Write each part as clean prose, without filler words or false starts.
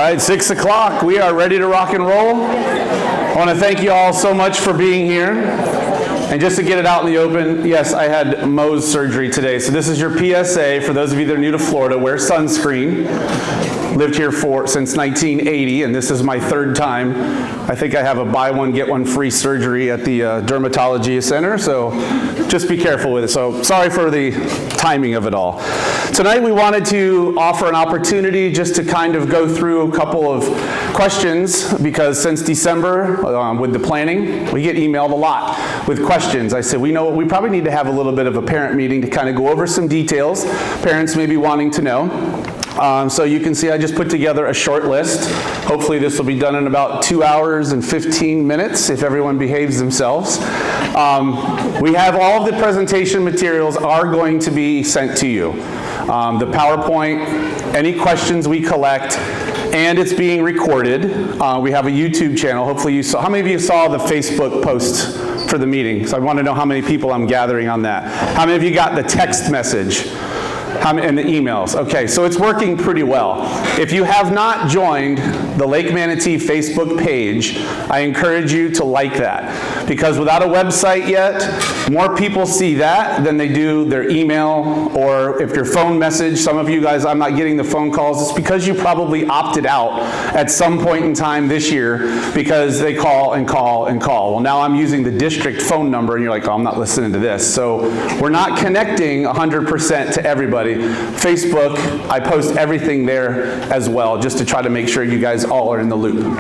right, 6 o'clock. We are ready to rock and roll. I want to thank you all so much for being here. And just to get it out in the open, yes, I had Mohs surgery today. So this is your PSA. For those of you that are new to Florida, wear sunscreen. Lived here since 1980, and this is my third time. I think I have a buy one, get one free surgery at the dermatology center, so just be careful with it. So sorry for the timing of it all. Tonight we wanted to offer an opportunity just to kind of go through a couple of questions, because since December, with the planning, we get emailed a lot with questions. I said, we know we probably need to have a little bit of a parent meeting to kind of go over some details parents may be wanting to know. So you can see I just put together a short list. Hopefully this will be done in about 2 hours and 15 minutes if everyone behaves themselves. We have all of the presentation materials are going to be sent to you. The PowerPoint, any questions we collect, and it's being recorded. We have a YouTube channel. Hopefully you saw. How many of you saw the Facebook post for the meeting? So I want to know how many people I'm gathering on that. How many of you got the text message? And the emails. Okay, so it's working pretty well. If you have not joined the Lake Manatee Facebook page, I encourage you to like that. Because without a website yet, more people see that than they do their email, or if your phone message, some of you guys, I'm not getting the phone calls, it's because you probably opted out at some point in time this year because they call and call and call. Well, now I'm using the district phone number and you're like, oh, I'm not listening to this. So we're not connecting 100% to everybody. Facebook, I post everything there as well, just to try to make sure you guys all are in the loop.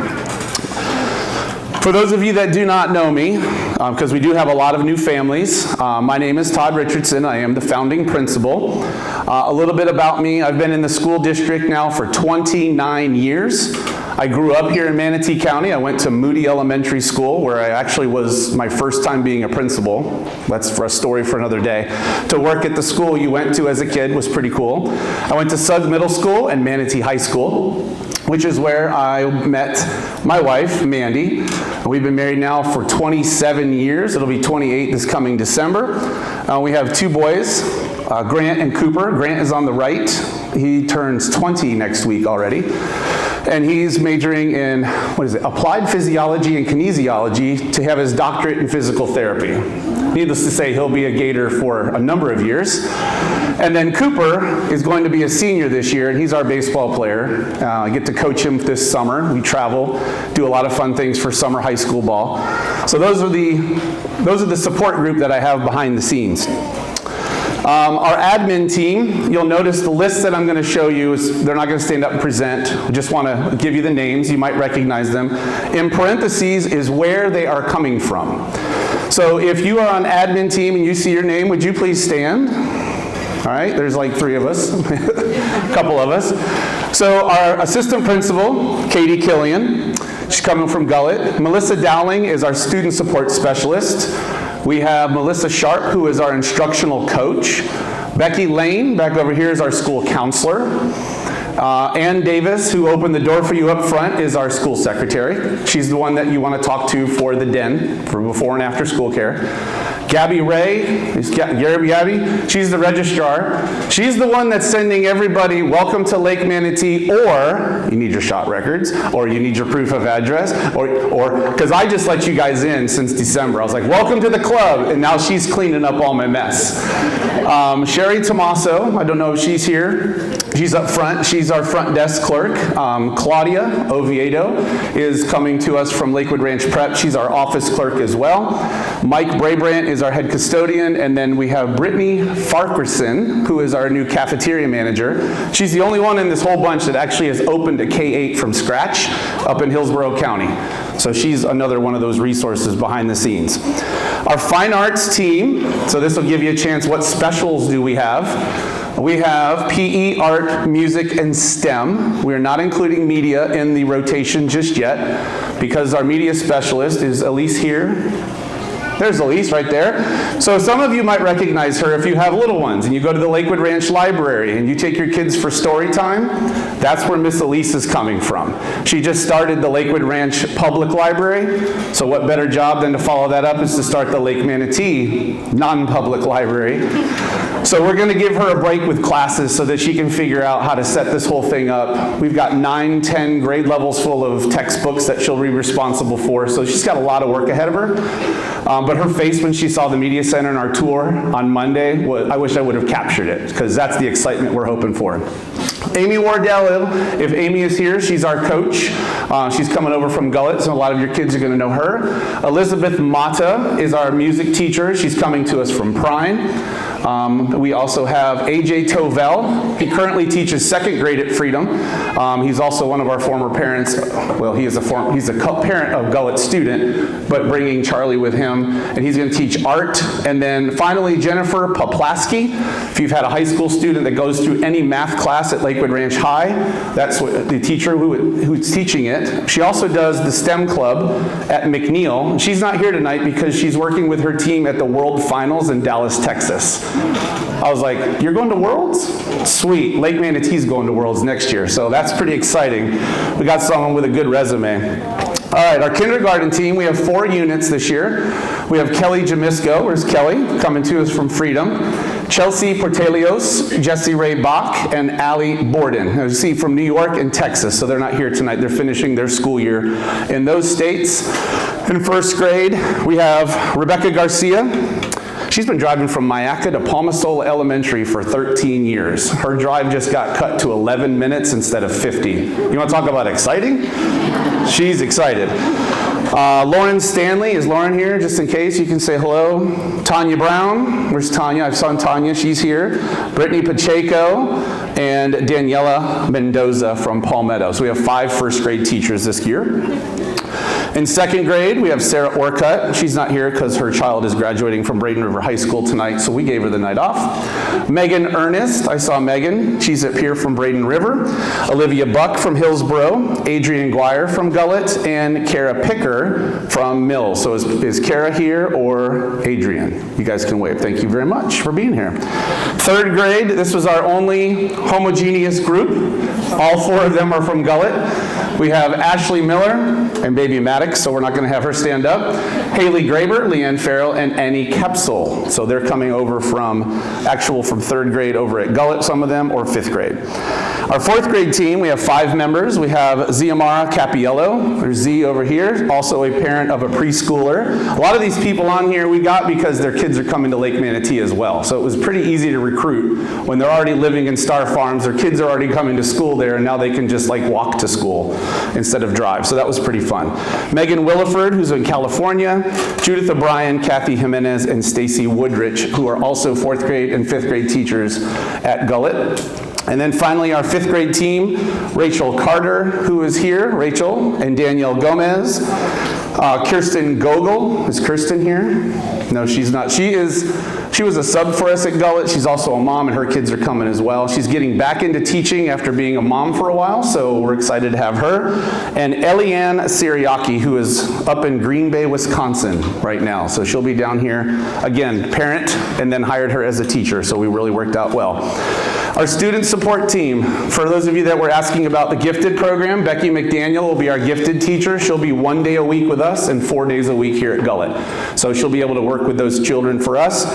For those of you that do not know me, because we do have a lot of new families, my name is Todd Richardson. I am the founding principal. A little bit about me, I've been in the school district now for 29 years. I grew up here in Manatee County. I went to Moody Elementary School, where I actually was my first time being a principal. That's for a story for another day. To work at the school you went to as a kid was pretty cool. I went to Suggs Middle School and Manatee High School, which is where I met my wife, Mandy. We've been married now for 27 years. It'll be 28 this coming December. We have two boys, Grant and Cooper. Grant is on the right. He turns 20 next week already. And he's majoring in, applied physiology and kinesiology to have his doctorate in physical therapy. Needless to say, he'll be a Gator for a number of years. And then Cooper is going to be a senior this year, and he's our baseball player. I get to coach him this summer. We travel, do a lot of fun things for summer high school ball. So those are the support group that I have behind the scenes. Our admin team, you'll notice the list that I'm going to show you is, they're not going to stand up and present. I just want to give you the names. You might recognize them. In parentheses is where they are coming from. So if you are on admin team and you see your name, would you please stand? All right, there's like 3 of us, a couple of us. So our assistant principal, Katie Killian, she's coming from Gullet. Melissa Dowling is our student support specialist. We have Melissa Sharp, who is our instructional coach. Becky Lane, back over here, is our school counselor. Ann Davis, who opened the door for you up front, is our school secretary. She's the one that you want to talk to for the den, for before and after school care. Gabby Ray, Gabby, she's the registrar. She's the one that's sending everybody, welcome to Lake Manatee, or you need your shot records, or you need your proof of address, or because I just let you guys in since December. I was like, welcome to the club, and now she's cleaning up all my mess. Sherry Tomaso, I don't know if she's here. She's up front. She's our front desk clerk. Claudia Oviedo is coming to us from Lakewood Ranch Prep. She's our office clerk as well. Mike Brabrant is our head custodian, and then we have Brittany Farquharson, who is our new cafeteria manager. She's the only one in this whole bunch that actually has opened a K-8 from scratch up in Hillsborough County. So she's another one of those resources behind the scenes. Our fine arts team, so this will give you a chance, what specials do we have? We have PE, art, music, and STEM. We are not including media in the rotation just yet because our media specialist is Elise here. There's Elise right there. So some of you might recognize her if you have little ones and you go to the Lakewood Ranch Library and you take your kids for story time. That's where Miss Elise is coming from. She just started the Lakewood Ranch Public Library. So what better job than to follow that up is to start the Lake Manatee non-public library. So we're going to give her a break with classes so that she can figure out how to set this whole thing up. We've got 9, 10 grade levels full of textbooks that she'll be responsible for. So she's got a lot of work ahead of her. But her face when she saw the media center and our tour on Monday, I wish I would have captured it, because that's the excitement we're hoping for. Amy Wardell, if Amy is here, she's our coach. She's coming over from Gullet, so a lot of your kids are going to know her. Elizabeth Mata is our music teacher. She's coming to us from Prine. We also have AJ Tovell. He currently teaches 2nd grade at Freedom. He's also one of our former parents. Well, he's a parent of Gullet's student, but bringing Charlie with him, and he's going to teach art. And then finally, Jennifer Poplaski. If you've had a high school student that goes through any math class at Lakewood Ranch High, that's what the teacher who's teaching it. She also does the STEM club at McNeil. She's not here tonight because she's working with her team at the World Finals in Dallas, Texas. I was like, you're going to Worlds? Sweet. Lake Manatee's going to Worlds next year, so that's pretty exciting. We got someone with a good resume. All right, our kindergarten team, we have 4 units this year. We have Kelly Jamisco, where's Kelly? Coming to us from Freedom. Chelsea Portelios, Jesse Ray Bach, and Allie Borden. As you see, from New York and Texas, so they're not here tonight. They're finishing their school year in those states. In 1st grade, we have Rebecca Garcia. She's been driving from Mayaca to Palmasola Elementary for 13 years. Her drive just got cut to 11 minutes instead of 50. You want to talk about exciting? She's excited. Lauren Stanley, is Lauren here? Just in case, you can say hello. Tanya Brown, where's Tanya? I've seen Tanya, she's here. Brittany Pacheco, and Daniela Mendoza from Palmetto. So we have 5 1st grade teachers this year. In 2nd grade, we have Sarah Orcutt. She's not here because her child is graduating from Braden River High School tonight, so we gave her the night off. Megan Ernest, I saw Megan. She's up here from Braden River. Olivia Buck from Hillsboro. Adrian Guire from Gullet. And Kara Picker from Mills. So is Kara here or Adrian? You guys can wave. Thank you very much for being here. 3rd grade, this was our only homogeneous group. All 4 of them are from Gullet. We have Ashley Miller and baby Maddox, so we're not going to have her stand up. Haley Graber, Leanne Farrell, and Annie Kepsel. So they're coming over from 3rd grade over at Gullet, some of them, or 5th grade. Our 4th grade team, we have 5 members. We have Ziamara Capiello, there's Z over here, also a parent of a preschooler. A lot of these people on here we got because their kids are coming to Lake Manatee as well. So it was pretty easy to recruit when they're already living in Star Farms, their kids are already coming to school there, and now they can just like walk to school instead of drive. So that was pretty fun. Megan Williford, who's in California, Judith O'Brien, Kathy Jimenez, and Stacy Woodrich, who are also 4th grade and 5th grade teachers at Gullet. And then finally, our 5th grade team, Rachel Carter, who is here, Rachel, and Danielle Gomez. Kirsten Gogol, is Kirsten here? No, she's not. She was a sub for us at Gullet. She's also a mom, and her kids are coming as well. She's getting back into teaching after being a mom for a while, so we're excited to have her. And Eliane Siriaki, who is up in Green Bay, Wisconsin right now. So she'll be down here, again, parent, and then hired her as a teacher, so we really worked out well. Our student support team, for those of you that were asking about the gifted program, Becky McDaniel will be our gifted teacher. She'll be 1 day a week with us and 4 days a week here at Gullet. So she'll be able to work with those children for us.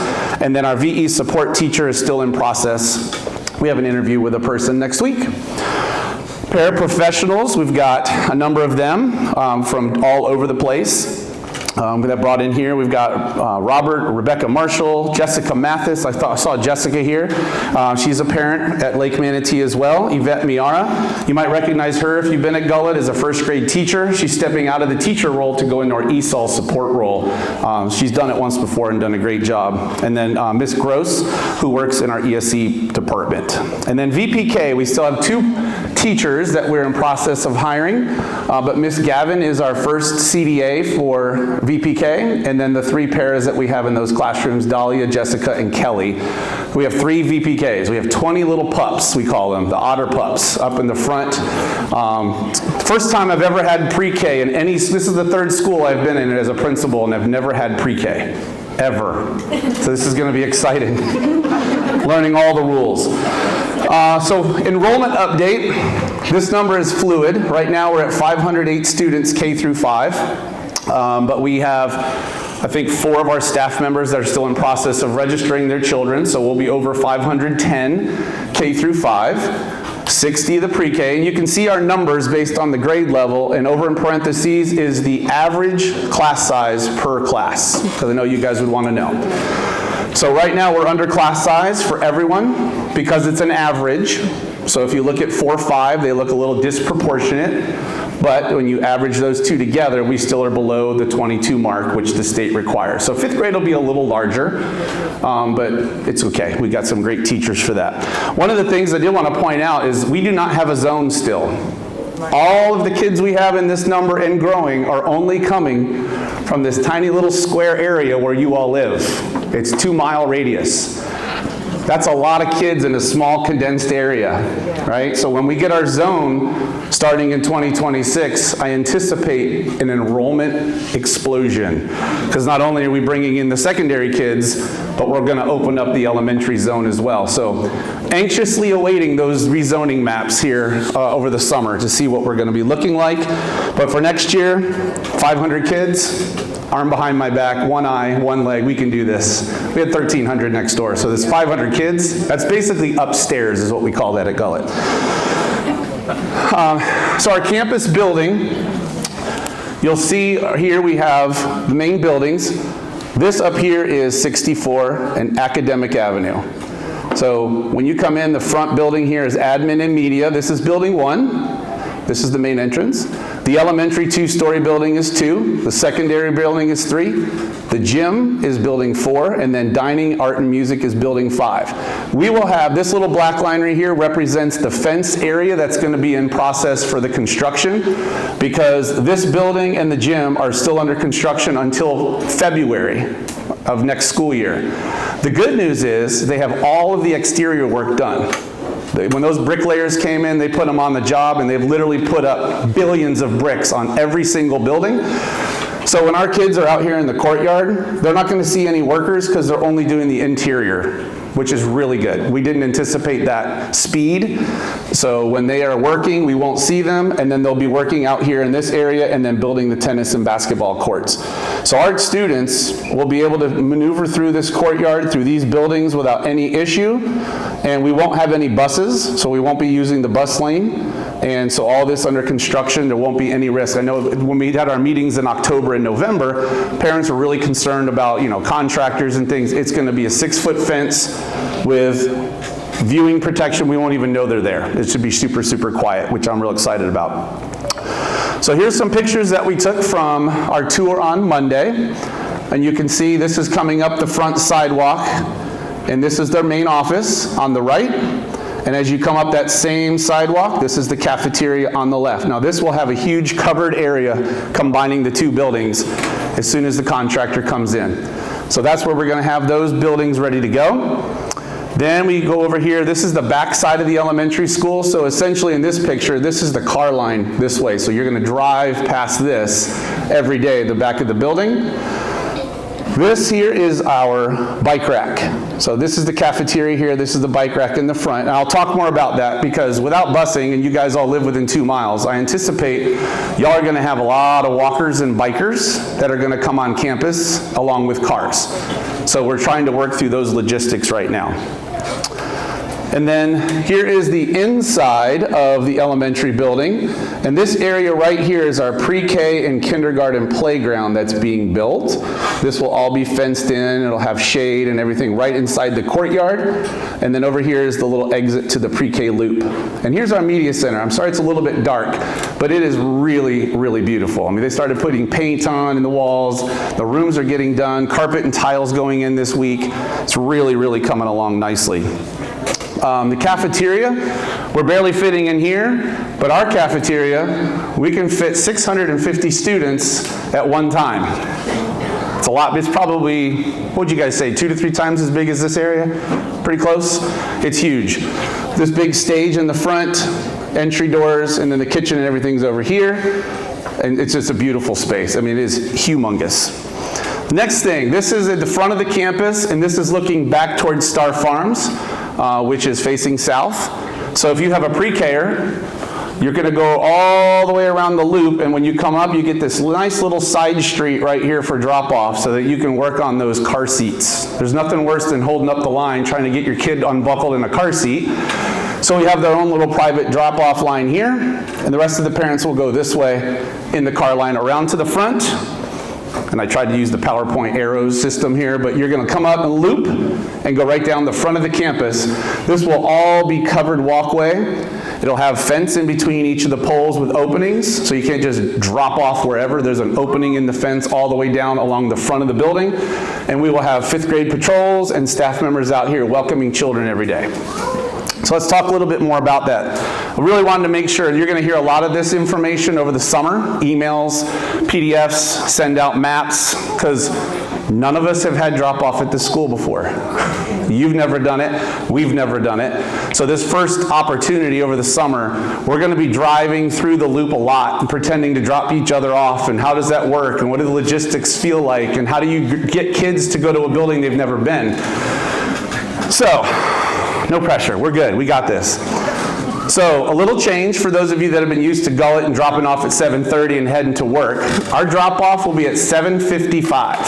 And then our VE support teacher is still in process. We have an interview with a person next week. Paraprofessionals, we've got a number of them from all over the place. That brought in here. We've got Robert, Rebecca Marshall, Jessica Mathis. I saw Jessica here. She's a parent at Lake Manatee as well. Yvette Miara. You might recognize her if you've been at Gullet as a 1st grade teacher. She's stepping out of the teacher role to go into our ESOL support role. She's done it once before and done a great job. And then Miss Gross, who works in our ESE department. And then VPK, we still have 2 teachers that we're in process of hiring. But Miss Gavin is our first CDA for VPK, and then the 3 pairs that we have in those classrooms, Dahlia, Jessica, and Kelly. We have 3 VPKs. We have 20 little pups, we call them, the otter pups, up in the front. First time I've ever had pre-K in any, this is the 3rd school I've been in as a principal, and I've never had pre-K, ever. So this is going to be exciting, learning all the rules. So enrollment update, this number is fluid. Right now we're at 508 students K through 5, but we have, I think, 4 of our staff members that are still in process of registering their children, so we'll be over 510 K through 5, 60 the pre-K, and you can see our numbers based on the grade level, and over in parentheses is the average class size per class, because I know you guys would want to know. So right now we're under class size for everyone because it's an average. So if you look at 4, 5, they look a little disproportionate, but when you average those 2 together, we still are below the 22 mark, which the state requires. So 5th grade will be a little larger, but it's okay. We got some great teachers for that. One of the things I did want to point out is we do not have a zone still. All of the kids we have in this number and growing are only coming from this tiny little square area where you all live. It's 2-mile radius. That's a lot of kids in a small condensed area, right? So when we get our zone starting in 2026, I anticipate an enrollment explosion. Because not only are we bringing in the secondary kids, but we're going to open up the elementary zone as well. So anxiously awaiting those rezoning maps here over the summer to see what we're going to be looking like. But for next year, 500 kids, arm behind my back, 1 eye, 1 leg, we can do this. We had 1,300 next door, so there's 500 kids. That's basically upstairs is what we call that at Gullet. So our campus building, you'll see here we have the main buildings. This up here is 64 and Academic Avenue. So when you come in, the front building here is admin and media. This is building 1. This is the main entrance. The elementary 2-story building is 2. The secondary building is 3. The gym is building 4. And then dining, art, and music is building 5. We will have, this little black line right here represents the fence area that's going to be in process for the construction, because this building and the gym are still under construction until February of next school year. The good news is they have all of the exterior work done. When those bricklayers came in, they put them on the job, and they've literally put up billions of bricks on every single building. So when our kids are out here in the courtyard, they're not going to see any workers because they're only doing the interior, which is really good. We didn't anticipate that speed. So when they are working, we won't see them, and then they'll be working out here in this area and then building the tennis and basketball courts. So our students will be able to maneuver through this courtyard, through these buildings without any issue, and we won't have any buses, so we won't be using the bus lane. And so all this under construction, there won't be any risk. I know when we had our meetings in October and November, parents were really concerned about, contractors and things. It's going to be a 6-foot fence with viewing protection. We won't even know they're there. It should be super, super quiet, which I'm real excited about. So here's some pictures that we took from our tour on Monday. And you can see this is coming up the front sidewalk. And this is their main office on the right. And as you come up that same sidewalk, this is the cafeteria on the left. Now this will have a huge covered area combining the 2 buildings as soon as the contractor comes in. So that's where we're going to have those buildings ready to go. Then we go over here. This is the back side of the elementary school. So essentially in this picture, this is the car line this way. So you're going to drive past this every day, the back of the building. This here is our bike rack. So this is the cafeteria here. This is the bike rack in the front. And I'll talk more about that because without busing, and you guys all live within 2 miles, I anticipate y'all are going to have a lot of walkers and bikers that are going to come on campus along with cars. So we're trying to work through those logistics right now. And then here is the inside of the elementary building. And this area right here is our pre-K and kindergarten playground that's being built. This will all be fenced in. It'll have shade and everything right inside the courtyard. And then over here is the little exit to the pre-K loop. And here's our media center. I'm sorry it's a little bit dark, but it is really, really beautiful. I mean, they started putting paint on in the walls. The rooms are getting done. Carpet and tiles going in this week. It's really, really coming along nicely. The cafeteria, we're barely fitting in here, but our cafeteria, we can fit 650 students at one time. It's a lot. It's probably, what would you guys say, 2 to 3 times as big as this area? Pretty close? It's huge. This big stage in the front, entry doors, and then the kitchen and everything's over here. And it's just a beautiful space. I mean, it is humongous. Next thing, this is at the front of the campus, and this is looking back towards Star Farms, which is facing south. So if you have a pre-K'er, you're going to go all the way around the loop, and when you come up, you get this nice little side street right here for drop-off so that you can work on those car seats. There's nothing worse than holding up the line trying to get your kid unbuckled in a car seat. So we have their own little private drop-off line here, and the rest of the parents will go this way in the car line around to the front. And I tried to use the PowerPoint arrows system here, but you're going to come up and loop and go right down the front of the campus. This will all be covered walkway. It'll have fence in between each of the poles with openings, so you can't just drop off wherever. There's an opening in the fence all the way down along the front of the building. And we will have 5th grade patrols and staff members out here welcoming children every day. So let's talk a little bit more about that. I really wanted to make sure you're going to hear a lot of this information over the summer, emails, PDFs, send out maps, because none of us have had drop-off at this school before. You've never done it. We've never done it. So this first opportunity over the summer, we're going to be driving through the loop a lot and pretending to drop each other off, and how does that work, and what do the logistics feel like, and how do you get kids to go to a building they've never been. So, no pressure. We're good. We got this. So a little change for those of you that have been used to gullet and dropping off at 7:30 and heading to work. Our drop-off will be at 7:55.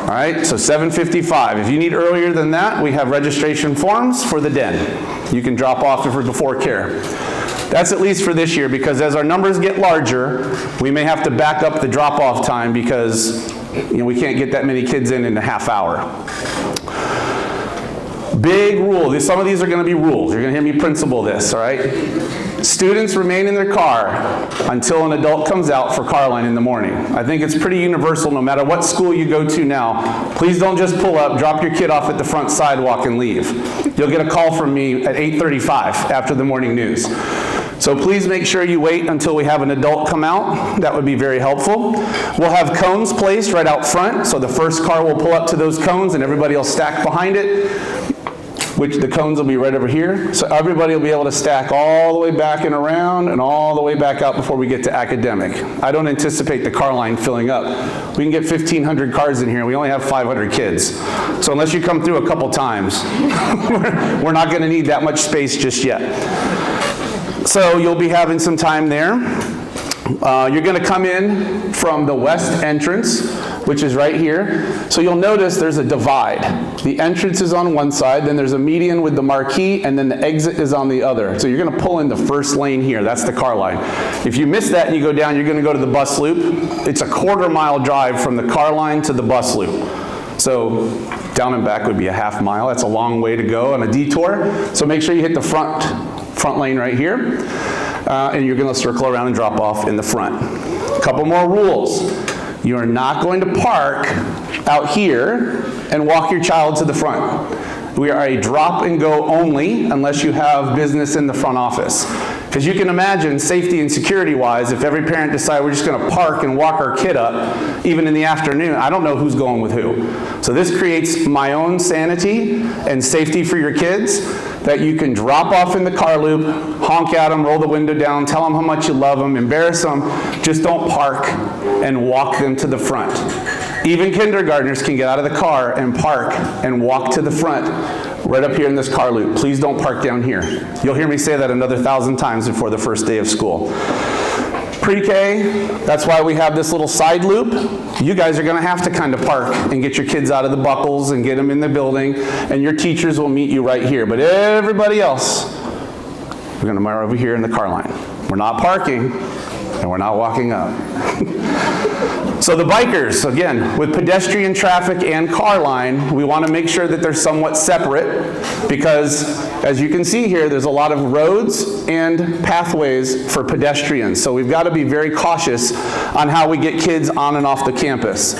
All right, so 7:55. If you need earlier than that, we have registration forms for the den. You can drop off before care. That's at least for this year, because as our numbers get larger, we may have to back up the drop-off time because we can't get that many kids in a half hour. Big rule. Some of these are going to be rules. You're going to hear me principle this, all right? Students remain in their car until an adult comes out for car line in the morning. I think it's pretty universal no matter what school you go to now. Please don't just pull up, drop your kid off at the front sidewalk and leave. You'll get a call from me at 8:35 after the morning news. So please make sure you wait until we have an adult come out. That would be very helpful. We'll have cones placed right out front, so the first car will pull up to those cones and everybody will stack behind it, which the cones will be right over here. So everybody will be able to stack all the way back and around and all the way back out before we get to academic. I don't anticipate the car line filling up. We can get 1,500 cars in here. We only have 500 kids. So unless you come through a couple times, we're not going to need that much space just yet. So you'll be having some time there. You're going to come in from the west entrance, which is right here. So you'll notice there's a divide. The entrance is on one side, then there's a median with the marquee, and then the exit is on the other. So you're going to pull in the first lane here. That's the car line. If you miss that and you go down, you're going to go to the bus loop. It's a 1/4 mile drive from the car line to the bus loop. So down and back would be a 1/2 mile. That's a long way to go on a detour. So make sure you hit the front lane right here. And you're going to circle around and drop off in the front. A couple more rules. You're not going to park out here and walk your child to the front. We are a drop and go only unless you have business in the front office. Because you can imagine, safety and security wise, if every parent decides we're just going to park and walk our kid up, even in the afternoon, I don't know who's going with who. So this creates my own sanity and safety for your kids, that you can drop off in the car loop, honk at them, roll the window down, tell them how much you love them, embarrass them, just don't park and walk them to the front. Even kindergartners can get out of the car and park and walk to the front right up here in this car loop. Please don't park down here. You'll hear me say that another 1,000 times before the first day of school. Pre-K, that's why we have this little side loop. You guys are going to have to kind of park and get your kids out of the buckles and get them in the building, and your teachers will meet you right here. But everybody else, we're going to mark over here in the car line. We're not parking, and we're not walking up. So the bikers, again, with pedestrian traffic and car line, we want to make sure that they're somewhat separate, because as you can see here, there's a lot of roads and pathways for pedestrians. So we've got to be very cautious on how we get kids on and off the campus.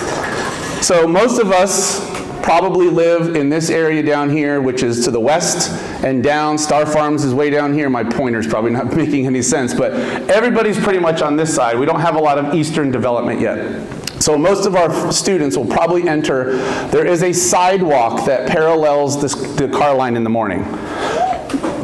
So most of us probably live in this area down here, which is to the west and down. Star Farms is way down here. My pointer's probably not making any sense, but everybody's pretty much on this side. We don't have a lot of eastern development yet. So most of our students will probably enter. There is a sidewalk that parallels the car line in the morning.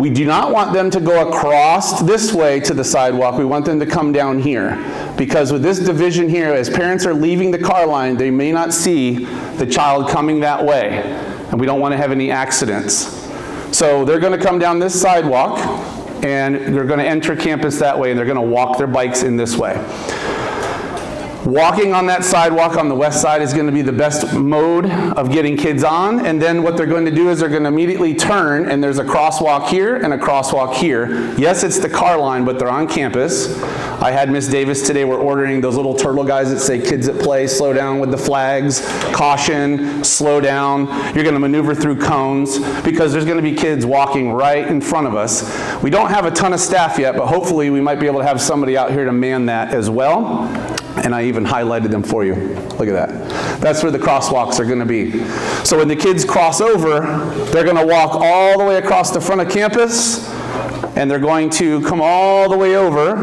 We do not want them to go across this way to the sidewalk. We want them to come down here. Because with this division here, as parents are leaving the car line, they may not see the child coming that way. And we don't want to have any accidents. So they're going to come down this sidewalk, and they're going to enter campus that way, and they're going to walk their bikes in this way. Walking on that sidewalk on the west side is going to be the best mode of getting kids on, and then what they're going to do is they're going to immediately turn, and there's a crosswalk here and a crosswalk here. Yes, it's the car line, but they're on campus. I had Miss Davis today, we're ordering those little turtle guys that say kids at play, slow down with the flags, caution, slow down. You're going to maneuver through cones because there's going to be kids walking right in front of us. We don't have a ton of staff yet, but hopefully we might be able to have somebody out here to man that as well. And I even highlighted them for you. Look at that. That's where the crosswalks are going to be. So when the kids cross over, they're going to walk all the way across the front of campus, and they're going to come all the way over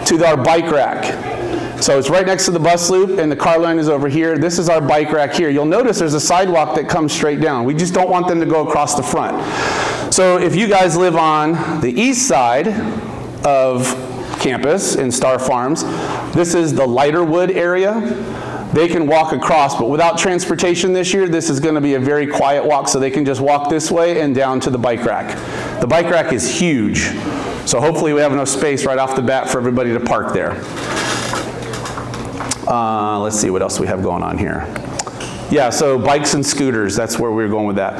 to our bike rack. So it's right next to the bus loop, and the car line is over here. This is our bike rack here. You'll notice there's a sidewalk that comes straight down. We just don't want them to go across the front. So if you guys live on the east side of campus in Star Farms, this is the lighter wood area. They can walk across, but without transportation this year, this is going to be a very quiet walk, so they can just walk this way and down to the bike rack. The bike rack is huge, so hopefully we have enough space right off the bat for everybody to park there. Let's see what else we have going on here. Yeah, so bikes and scooters, that's where we're going with that.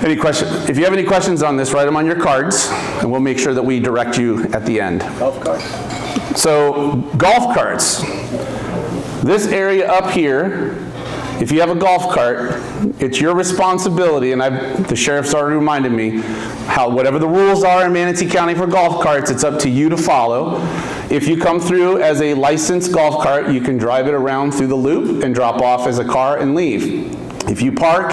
Any question? If you have any questions on this, write them on your cards, and we'll make sure that we direct you at the end. Golf carts. So, golf carts. This area up here, if you have a golf cart, it's your responsibility, and the sheriff's already reminded me, whatever the rules are in Manatee County for golf carts, it's up to you to follow. If you come through as a licensed golf cart, you can drive it around through the loop and drop off as a car and leave. If you park,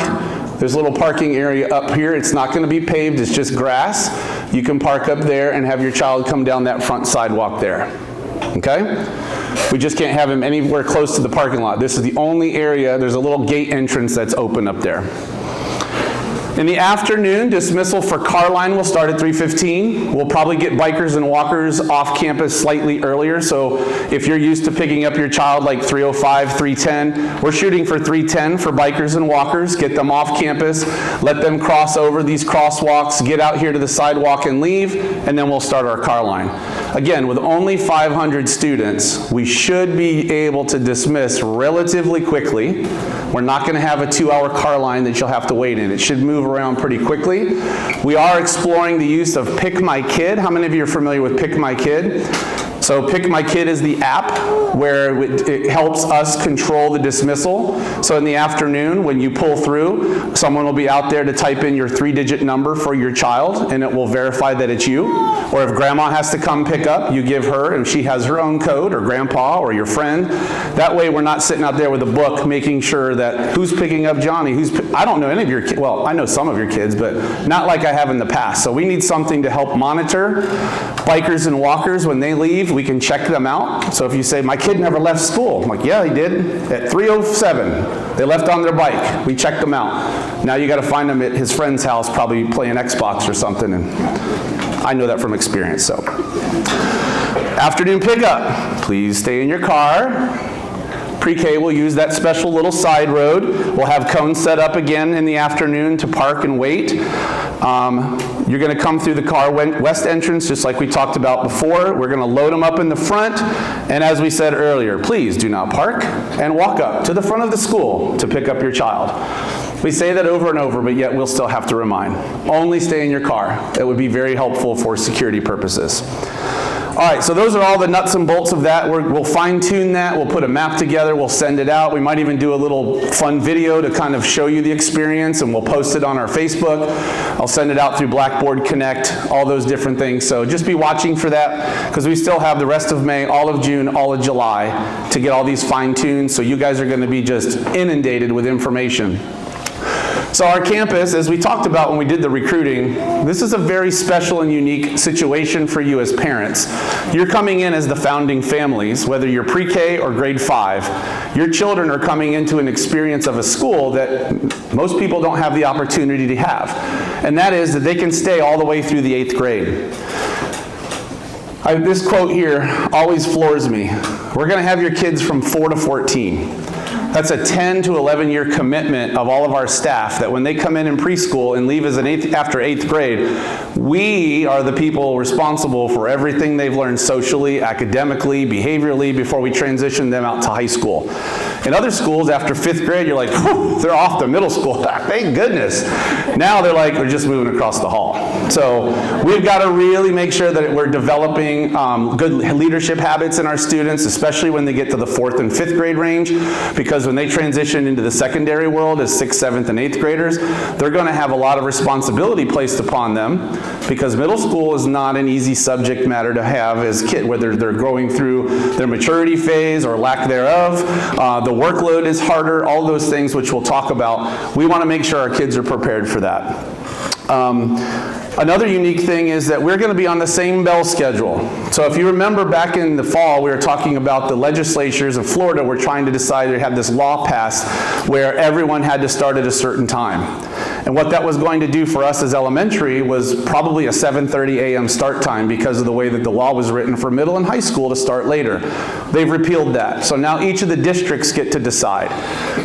there's a little parking area up here. It's not going to be paved, it's just grass. You can park up there and have your child come down that front sidewalk there. Okay? We just can't have him anywhere close to the parking lot. This is the only area, there's a little gate entrance that's open up there. In the afternoon, dismissal for car line will start at 3:15. We'll probably get bikers and walkers off campus slightly earlier, so if you're used to picking up your child like 3:05, 3:10, we're shooting for 3:10 for bikers and walkers. Get them off campus, let them cross over these crosswalks, get out here to the sidewalk and leave, and then we'll start our car line. Again, with only 500 students, we should be able to dismiss relatively quickly. We're not going to have a 2-hour car line that you'll have to wait in. It should move around pretty quickly. We are exploring the use of Pick My Kid. How many of you are familiar with Pick My Kid? So Pick My Kid is the app where it helps us control the dismissal. So in the afternoon, when you pull through, someone will be out there to type in your 3-digit number for your child, and it will verify that it's you. Or if grandma has to come pick up, you give her, and she has her own code, or grandpa, or your friend. That way we're not sitting out there with a book making sure that who's picking up Johnny, I don't know any of your kids, well, I know some of your kids, but not like I have in the past. So we need something to help monitor bikers and walkers when they leave. We can check them out. So if you say, my kid never left school, I'm like, yeah, he did. At 3:07, they left on their bike. We checked them out. Now you got to find him at his friend's house, probably playing Xbox or something, and I know that from experience. So, afternoon pickup. Please stay in your car. Pre-K will use that special little side road. We'll have cones set up again in the afternoon to park and wait. You're going to come through the car west entrance just like we talked about before. We're going to load them up in the front, and as we said earlier, please do not park and walk up to the front of the school to pick up your child. We say that over and over, but yet we'll still have to remind. Only stay in your car. It would be very helpful for security purposes. All right, so those are all the nuts and bolts of that. We'll fine-tune that. We'll put a map together. We'll send it out. We might even do a little fun video to kind of show you the experience, and we'll post it on our Facebook. I'll send it out through Blackboard Connect, all those different things. So just be watching for that, because we still have the rest of May, all of June, all of July to get all these fine-tuned. So you guys are going to be just inundated with information So our campus, as we talked about when we did the recruiting, this is a very special and unique situation for you as parents. You're coming in as the founding families, whether you're pre-K or grade 5. Your children are coming into an experience of a school that most people don't have the opportunity to have. And that is that they can stay all the way through the 8th grade. This quote here always floors me. We're going to have your kids from 4 to 14. That's a 10 to 11-year commitment of all of our staff that when they come in preschool and leave as after 8th grade, we are the people responsible for everything they've learned socially, academically, behaviorally before we transition them out to high school. In other schools, after 5th grade, you're like, whew, they're off to middle school. Thank goodness. Now they're like, they're just moving across the hall. So we've got to really make sure that we're developing good leadership habits in our students, especially when they get to the 4th and 5th grade range, because when they transition into the secondary world as 6th, 7th, and 8th graders, they're going to have a lot of responsibility placed upon them, because middle school is not an easy subject matter to have as kids, whether they're going through their maturity phase or lack thereof. The workload is harder, all those things which we'll talk about. We want to make sure our kids are prepared for that. Another unique thing is that we're going to be on the same bell schedule. So if you remember back in the fall, we were talking about the legislatures of Florida were trying to decide to have this law passed where everyone had to start at a certain time. And what that was going to do for us as elementary was probably a 7:30 a.m. start time because of the way that the law was written for middle and high school to start later. They've repealed that. So now each of the districts get to decide.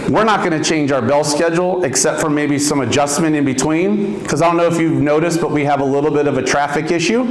We're not going to change our bell schedule except for maybe some adjustment in between, because I don't know if you've noticed, but we have a little bit of a traffic issue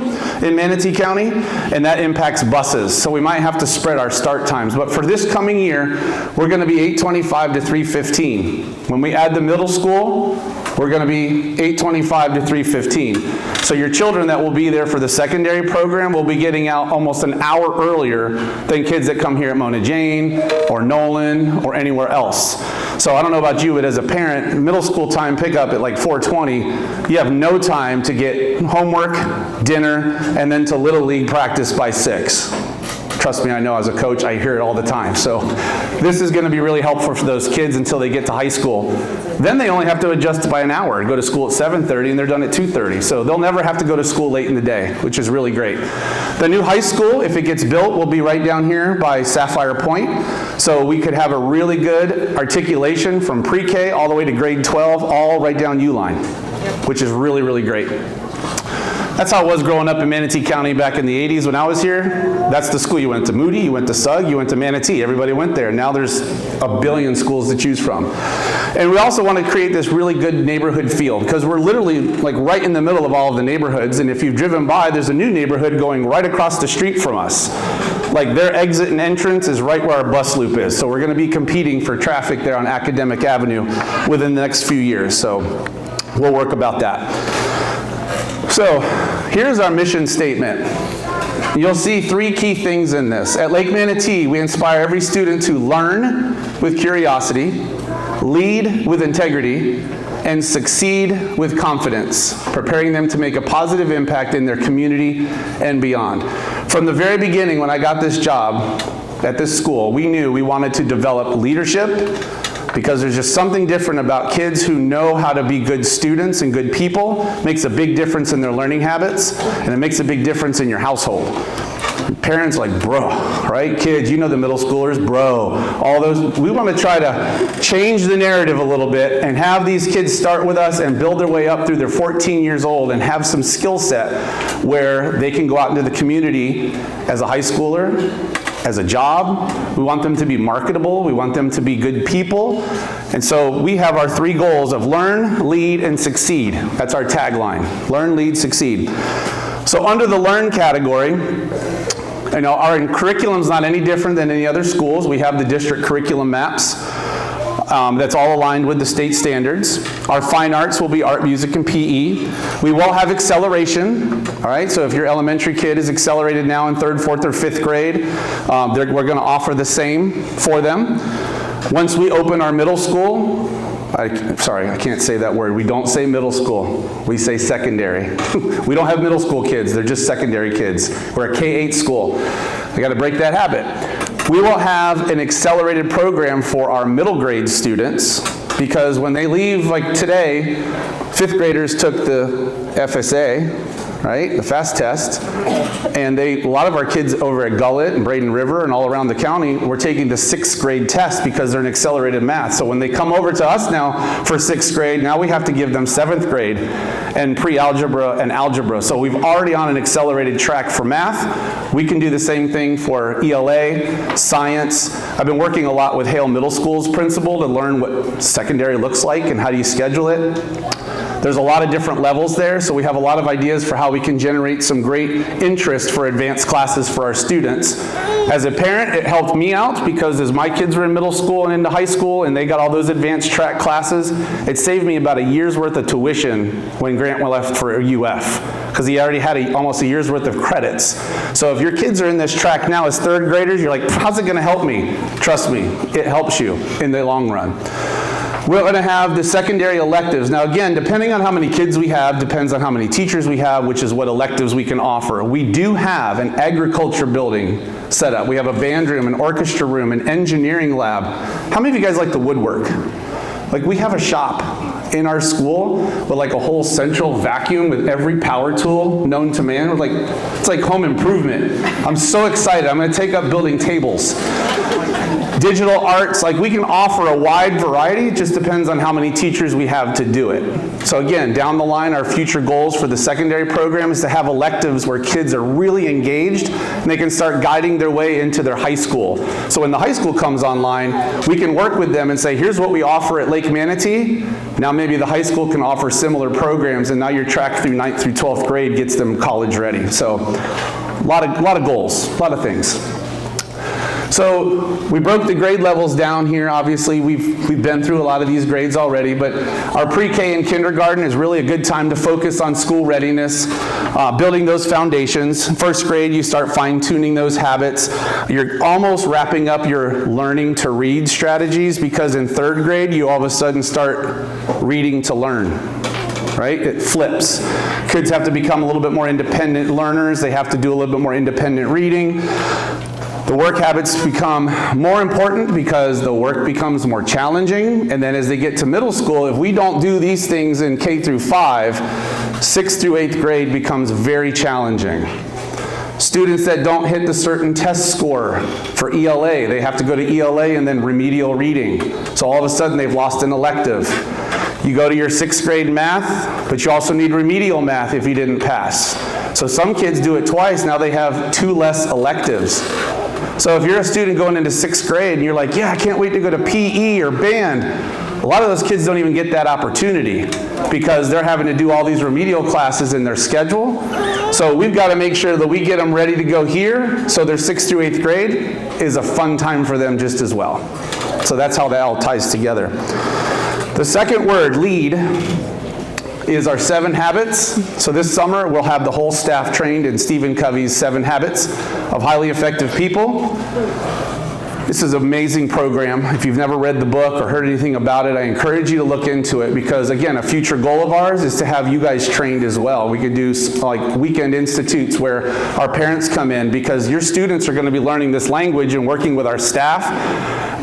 in Manatee County, and that impacts buses. So we might have to spread our start times. But for this coming year, we're going to be 8:25 to 3:15. When we add the middle school, we're going to be 8:25 to 3:15. So your children that will be there for the secondary program will be getting out almost an hour earlier than kids that come here at Mona Jane or Nolan or anywhere else. So I don't know about you, but as a parent, middle school time pickup at like 4:20, you have no time to get homework, dinner, and then to Little League practice by 6. Trust me, I know as a coach, I hear it all the time. So this is going to be really helpful for those kids until they get to high school. Then they only have to adjust by an hour and go to school at 7:30, and they're done at 2:30. So they'll never have to go to school late in the day, which is really great. The new high school, if it gets built, will be right down here by Sapphire Point. So we could have a really good articulation from pre-K all the way to grade 12, all right down U-line, which is really, really great. That's how it was growing up in Manatee County back in the 80s when I was here. That's the school. You went to Moody, you went to Sugg, you went to Manatee. Everybody went there. Now there's a billion schools to choose from. And we also want to create this really good neighborhood feel, because we're literally like right in the middle of all of the neighborhoods. And if you've driven by, there's a new neighborhood going right across the street from us. Like their exit and entrance is right where our bus loop is. So we're going to be competing for traffic there on Academic Avenue within the next few years. So we'll work about that. So here's our mission statement. You'll see 3 key things in this. At Lake Manatee, we inspire every student to learn with curiosity, lead with integrity, and succeed with confidence, preparing them to make a positive impact in their community and beyond. From the very beginning, when I got this job at this school, we knew we wanted to develop leadership, because there's just something different about kids who know how to be good students and good people. Makes a big difference in their learning habits, and it makes a big difference in your household. Parents like, bro, right? Kids, you know the middle schoolers, bro. All those, we want to try to change the narrative a little bit and have these kids start with us and build their way up through their 14 years old and have some skill set where they can go out into the community as a high schooler, as a job. We want them to be marketable. We want them to be good people. And so we have our 3 goals of learn, lead, and succeed. That's our tagline. Learn, lead, succeed. So under the learn category, you know, our curriculum's not any different than any other schools. We have the district curriculum maps. That's all aligned with the state standards. Our fine arts will be art, music, and PE. We will have acceleration, all right? So if your elementary kid is accelerated now in 3rd, 4th, or 5th grade, we're going to offer the same for them. Once we open our middle school, sorry, I can't say that word. We don't say middle school. We say secondary. We don't have middle school kids. They're just secondary kids. We're a K-8 school. I got to break that habit. We will have an accelerated program for our middle grade students because when they leave, like today, 5th graders took the FSA, right, the FAST test, and a lot of our kids over at Gullet and Braden River and all around the county were taking the 6th grade test because they're in accelerated math. So when they come over to us now for 6th grade, now we have to give them 7th grade and pre-algebra and algebra. So we've already on an accelerated track for math. We can do the same thing for ELA, science. I've been working a lot with Hale Middle School's principal to learn what secondary looks like and how do you schedule it. There's a lot of different levels there, so we have a lot of ideas for how we can generate some great interest for advanced classes for our students. As a parent, it helped me out because as my kids were in middle school and into high school and they got all those advanced track classes, it saved me about a year's worth of tuition when Grant left for UF, because he already had almost a year's worth of credits. So if your kids are in this track now as 3rd graders, you're like, how's it going to help me? Trust me, it helps you in the long run. We're going to have the secondary electives. Now again, depending on how many kids we have, depends on how many teachers we have, which is what electives we can offer. We do have an agriculture building set up. We have a band room, an orchestra room, an engineering lab. How many of you guys like to woodwork? Like, we have a shop in our school with like a whole central vacuum with every power tool known to man. We're like, it's like home improvement. I'm so excited. I'm going to take up building tables. Digital arts, like we can offer a wide variety, it just depends on how many teachers we have to do it. So again, down the line, our future goals for the secondary program is to have electives where kids are really engaged and they can start guiding their way into their high school. So when the high school comes online, we can work with them and say, here's what we offer at Lake Manatee. Now maybe the high school can offer similar programs, and now your track through 9th through 12th grade gets them college ready. So a lot of goals, a lot of things. So we broke the grade levels down here. Obviously, we've been through a lot of these grades already, but our pre-K and kindergarten is really a good time to focus on school readiness, building those foundations. 1st grade, you start fine-tuning those habits. You're almost wrapping up your learning to read strategies, because in 3rd grade, you all of a sudden start reading to learn. Right? It flips. Kids have to become a little bit more independent learners. They have to do a little bit more independent reading. The work habits become more important because the work becomes more challenging. And then as they get to middle school, if we don't do these things in K through 5, 6th through 8th grade becomes very challenging. Students that don't hit the certain test score for ELA, they have to go to ELA and then remedial reading. So all of a sudden they've lost an elective. You go to your 6th grade math, but you also need remedial math if you didn't pass. So some kids do it twice, now they have 2 less electives. So if you're a student going into 6th grade and you're like, yeah, I can't wait to go to PE or band, a lot of those kids don't even get that opportunity because they're having to do all these remedial classes in their schedule. So we've got to make sure that we get them ready to go here so their 6th through 8th grade is a fun time for them just as well. So that's how that all ties together. The second word, lead, is our 7 habits. So this summer we'll have the whole staff trained in Stephen Covey's 7 Habits of Highly Effective People. This is an amazing program. If you've never read the book or heard anything about it, I encourage you to look into it because, again, a future goal of ours is to have you guys trained as well. We could do like weekend institutes where our parents come in because your students are going to be learning this language and working with our staff.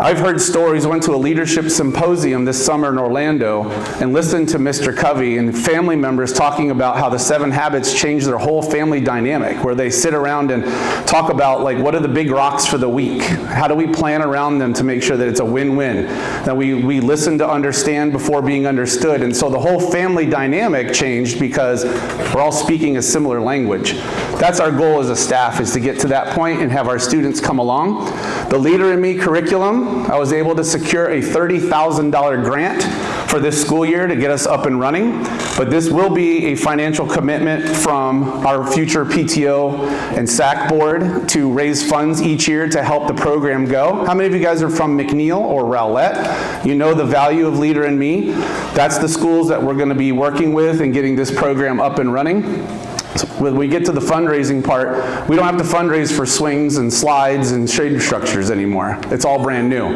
I've heard stories, went to a leadership symposium this summer in Orlando and listened to Mr. Covey and family members talking about how the 7 habits change their whole family dynamic, where they sit around and talk about like what are the big rocks for the week? How do we plan around them to make sure that it's a win-win? That we listen to understand before being understood. And so the whole family dynamic changed because we're all speaking a similar language. That's our goal as a staff, is to get to that point and have our students come along. The Leader in Me curriculum, I was able to secure a $30,000 grant for this school year to get us up and running, but this will be a financial commitment from our future PTO and SAC board to raise funds each year to help the program go. How many of you guys are from McNeil or Rowlett? You know the value of Leader in Me. That's the schools that we're going to be working with and getting this program up and running. So when we get to the fundraising part, we don't have to fundraise for swings and slides and shade structures anymore. It's all brand new.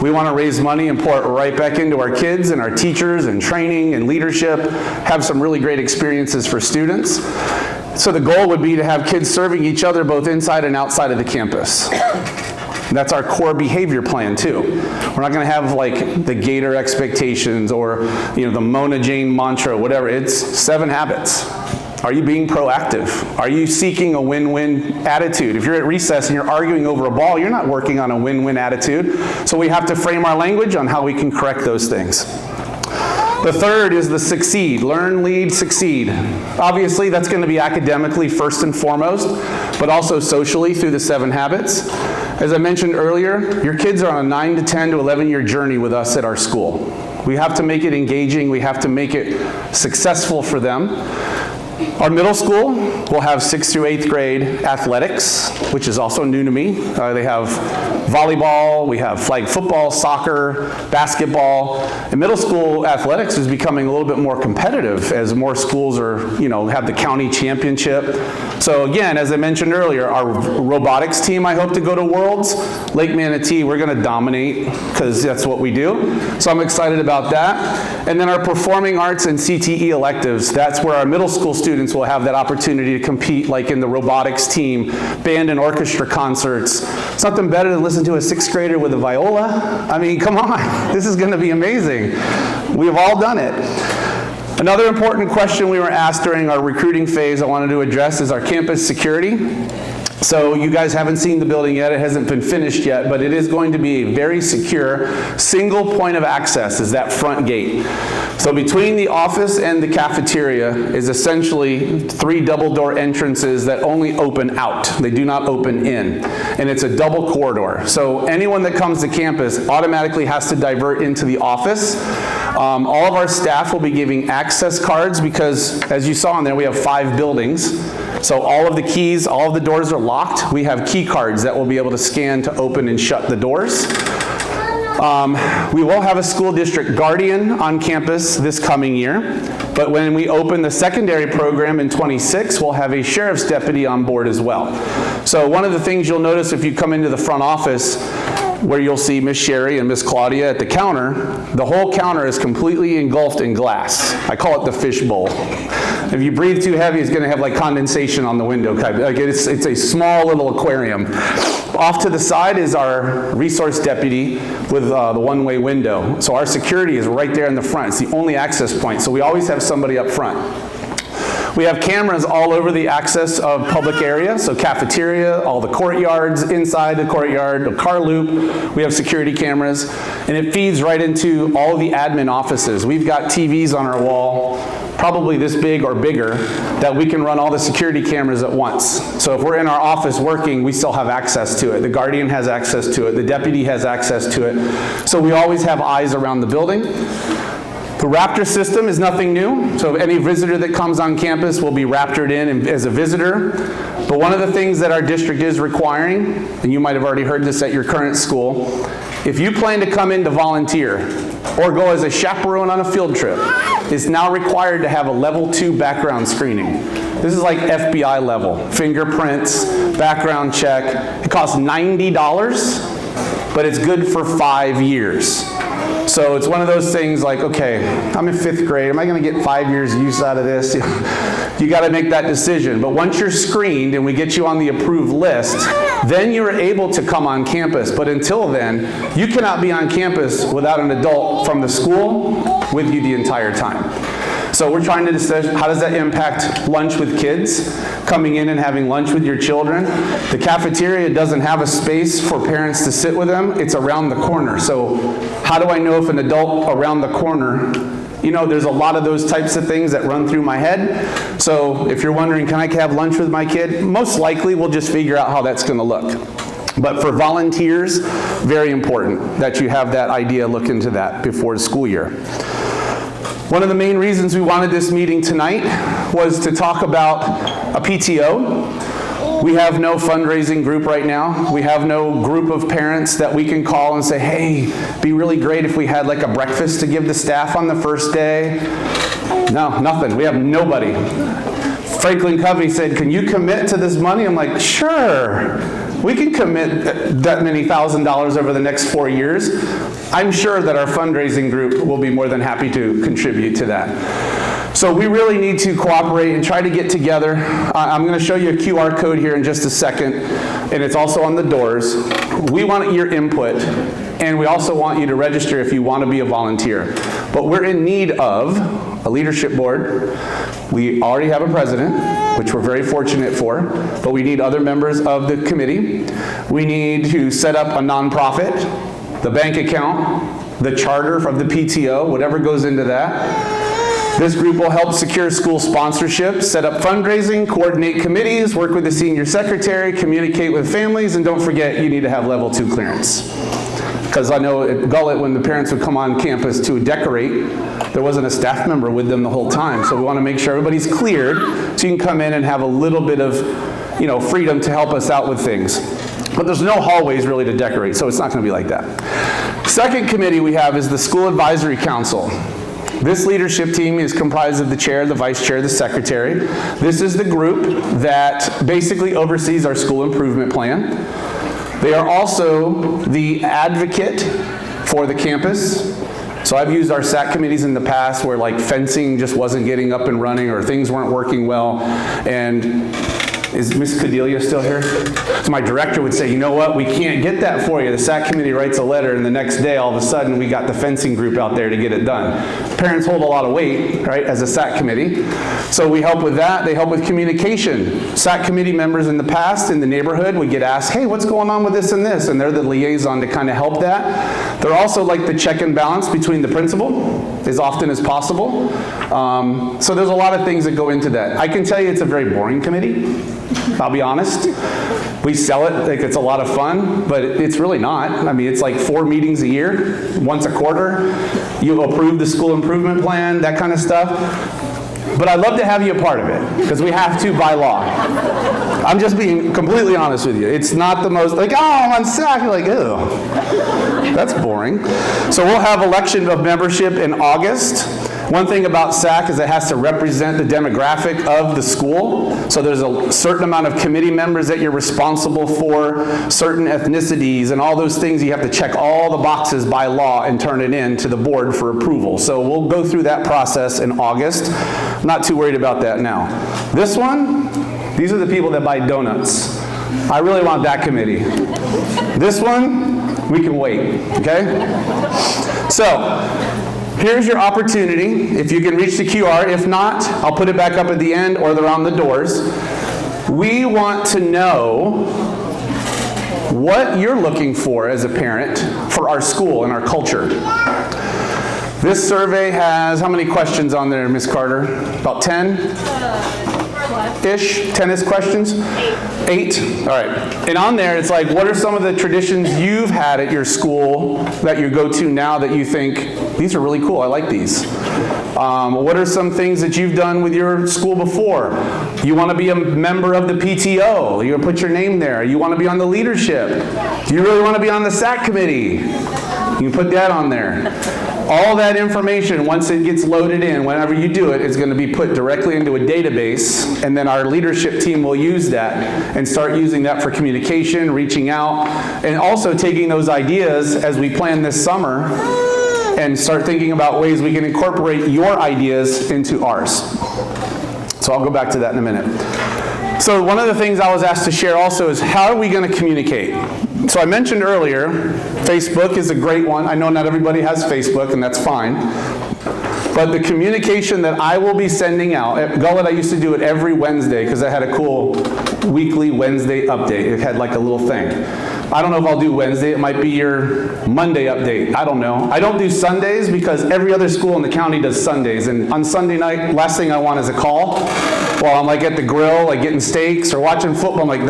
We want to raise money and pour it right back into our kids and our teachers and training and leadership, have some really great experiences for students. So the goal would be to have kids serving each other both inside and outside of the campus. That's our core behavior plan too. We're not going to have like the Gator expectations or the Mona Jane mantra, whatever. It's 7 habits. Are you being proactive? Are you seeking a win-win attitude? If you're at recess and you're arguing over a ball, you're not working on a win-win attitude. So we have to frame our language on how we can correct those things. The third is the succeed. Learn, lead, succeed. Obviously, that's going to be academically first and foremost, but also socially through the 7 habits. As I mentioned earlier, your kids are on a 9 to 10 to 11-year journey with us at our school. We have to make it engaging. We have to make it successful for them. Our middle school will have 6th through 8th grade athletics, which is also new to me. They have volleyball, we have flag football, soccer, basketball. And middle school athletics is becoming a little bit more competitive as more schools are, have the county championship. So again, as I mentioned earlier, our robotics team, I hope to go to Worlds. Lake Manatee, we're going to dominate because that's what we do. So I'm excited about that. And then our performing arts and CTE electives, that's where our middle school students will have that opportunity to compete, like in the robotics team, band and orchestra concerts. Something better than listen to a 6th grader with a viola? I mean, come on, this is going to be amazing. We've all done it. Another important question we were asked during our recruiting phase I wanted to address is our campus security. So you guys haven't seen the building yet, it hasn't been finished yet, but it is going to be a very secure, single point of access is that front gate. So between the office and the cafeteria is essentially 3 double-door entrances that only open out. They do not open in. And it's a double corridor. So anyone that comes to campus automatically has to divert into the office. All of our staff will be giving access cards because, as you saw in there, we have 5 buildings. So all of the keys, all of the doors are locked. We have key cards that we'll be able to scan to open and shut the doors. We will have a school district guardian on campus this coming year, but when we open the secondary program in 26, we'll have a sheriff's deputy on board as well. So one of the things you'll notice if you come into the front office, where you'll see Miss Sherry and Miss Claudia at the counter, the whole counter is completely engulfed in glass. I call it the fish bowl. If you breathe too heavy, it's going to have like condensation on the window. Like it's a small little aquarium. Off to the side is our resource deputy with the one-way window. So our security is right there in the front. It's the only access point. So we always have somebody up front. We have cameras all over the access of public area, so cafeteria, all the courtyards, inside the courtyard, the car loop, we have security cameras, and it feeds right into all of the admin offices. We've got TVs on our wall, probably this big or bigger, that we can run all the security cameras at once. So if we're in our office working, we still have access to it. The guardian has access to it. The deputy has access to it. So we always have eyes around the building. The Raptor system is nothing new, so any visitor that comes on campus will be Raptored in as a visitor. But one of the things that our district is requiring, and you might have already heard this at your current school, if you plan to come in to volunteer or go as a chaperone on a field trip, it's now required to have a level 2 background screening. This is like FBI level, fingerprints, background check. It costs $90, but it's good for 5 years. So it's one of those things like, okay, I'm in 5th grade. Am I going to get 5 years use out of this? You got to make that decision. But once you're screened and we get you on the approved list, then you're able to come on campus. But until then, you cannot be on campus without an adult from the school with you the entire time. So we're trying to decide how does that impact lunch with kids, coming in and having lunch with your children. The cafeteria doesn't have a space for parents to sit with them. It's around the corner. So how do I know if an adult around the corner, there's a lot of those types of things that run through my head. So if you're wondering, can I have lunch with my kid? Most likely we'll just figure out how that's going to look. But for volunteers, very important that you have that idea, look into that before the school year. One of the main reasons we wanted this meeting tonight was to talk about a PTO. We have no fundraising group right now. We have no group of parents that we can call and say, hey, it'd be really great if we had like a breakfast to give the staff on the first day. No, nothing. We have nobody. Franklin Covey said, can you commit to this money? I'm like, sure. We can commit that many $1,000s over the next 4 years. I'm sure that our fundraising group will be more than happy to contribute to that. So we really need to cooperate and try to get together. I'm going to show you a QR code here in just a second, and it's also on the doors. We want your input, and we also want you to register if you want to be a volunteer. But we're in need of a leadership board. We already have a president, which we're very fortunate for, but we need other members of the committee. We need to set up a nonprofit, the bank account, the charter from the PTO, whatever goes into that. This group will help secure school sponsorship, set up fundraising, coordinate committees, work with the senior secretary, communicate with families, and don't forget you need to have level 2 clearance. Because I know at Gullet, when the parents would come on campus to decorate, there wasn't a staff member with them the whole time. So we want to make sure everybody's cleared so you can come in and have a little bit of, freedom to help us out with things. But there's no hallways really to decorate, so it's not going to be like that. Second committee we have is the School Advisory Council. This leadership team is comprised of the chair, the vice chair, the secretary. This is the group that basically oversees our school improvement plan. They are also the advocate for the campus. So I've used our SAC committees in the past where like fencing just wasn't getting up and running or things weren't working well. And is Ms. Cordelia still here? So my director would say, you know what, we can't get that for you. The SAC committee writes a letter and the next day all of a sudden we got the fencing group out there to get it done. Parents hold a lot of weight, right, as a SAC committee. So we help with that. They help with communication. SAC committee members in the past in the neighborhood would get asked, hey, what's going on with this and this? And they're the liaison to kind of help that. They're also like the check and balance between the principal as often as possible. So there's a lot of things that go into that. I can tell you it's a very boring committee. I'll be honest. We sell it like it's a lot of fun, but it's really not. I mean, it's like 4 meetings a year, once a quarter. You approve the school improvement plan, that kind of stuff. But I'd love to have you a part of it, because we have to by law. I'm just being completely honest with you. It's not the most, like, oh, I'm on SAC. You're like, ew, that's boring. So we'll have election of membership in August. One thing about SAC is it has to represent the demographic of the school. So there's a certain amount of committee members that you're responsible for, certain ethnicities, and all those things. You have to check all the boxes by law and turn it in to the board for approval. So we'll go through that process in August. I'm not too worried about that now. This one, these are the people that buy donuts. I really want that committee. This one, we can wait, okay? So, here's your opportunity. If you can reach the QR. If not, I'll put it back up at the end or they're on the doors. We want to know what you're looking for as a parent for our school and our culture. This survey has how many questions on there, Ms. Carter? About 10-ish? 10-ish questions? 8? All right. And on there, it's like, what are some of the traditions you've had at your school that you go to now that you think, these are really cool, I like these? What are some things that you've done with your school before? You want to be a member of the PTO. You're going to put your name there. You want to be on the leadership. Do you really want to be on the SAC committee? You can put that on there. All that information, once it gets loaded in, whenever you do it, is going to be put directly into a database, and then our leadership team will use that and start using that for communication, reaching out, and also taking those ideas as we plan this summer and start thinking about ways we can incorporate your ideas into ours. So I'll go back to that in a minute. So one of the things I was asked to share also is how are we going to communicate? So I mentioned earlier, Facebook is a great one. I know not everybody has Facebook, and that's fine. But the communication that I will be sending out, at Gullet I used to do it every Wednesday because I had a cool weekly Wednesday update. It had like a little thing. I don't know if I'll do Wednesday. It might be your Monday update. I don't know. I don't do Sundays because every other school in the county does Sundays. And on Sunday night, last thing I want is a call. While I'm like at the grill, like getting steaks or watching football, I'm like,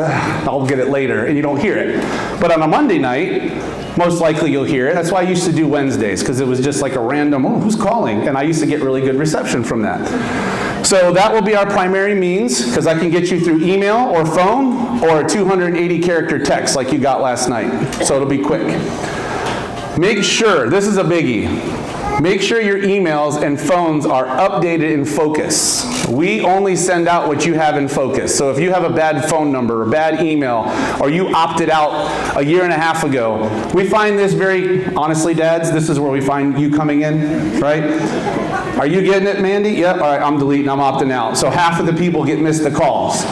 I'll get it later. And you don't hear it. But on a Monday night, most likely you'll hear it. That's why I used to do Wednesdays, because it was just like a random, oh, who's calling? And I used to get really good reception from that. So that will be our primary means, because I can get you through email or phone or a 280-character text like you got last night. So it'll be quick. Make sure, this is a biggie, make sure your emails and phones are updated in Focus. We only send out what you have in Focus. So if you have a bad phone number or bad email, or you opted out a year and a half ago, we find this very, honestly, dads, this is where we find you coming in, right? Are you getting it, Mandy? Yep. All right, I'm deleting, I'm opting out. So half of the people missed the calls.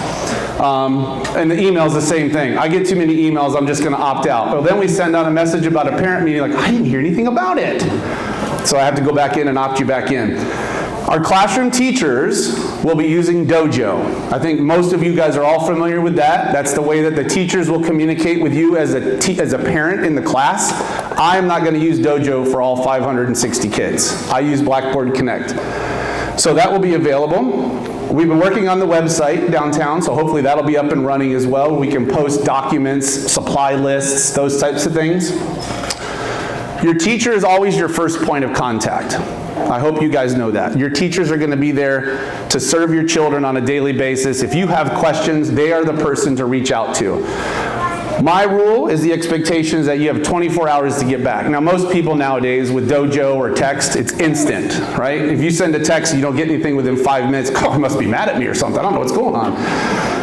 And the email's the same thing. I get too many emails, I'm just going to opt out. Well, then we send out a message about a parent meeting, like, I didn't hear anything about it. So I have to go back in and opt you back in. Our classroom teachers will be using Dojo. I think most of you guys are all familiar with that. That's the way that the teachers will communicate with you as a parent in the class. I'm not going to use Dojo for all 560 kids. I use Blackboard Connect. So that will be available. We've been working on the website downtown, so hopefully that'll be up and running as well. We can post documents, supply lists, those types of things. Your teacher is always your first point of contact. I hope you guys know that. Your teachers are going to be there to serve your children on a daily basis. If you have questions, they are the person to reach out to. My rule is the expectation is that you have 24 hours to get back. Now, most people nowadays with Dojo or text, it's instant, right? If you send a text and you don't get anything within 5 minutes, oh, you must be mad at me or something. I don't know what's going on.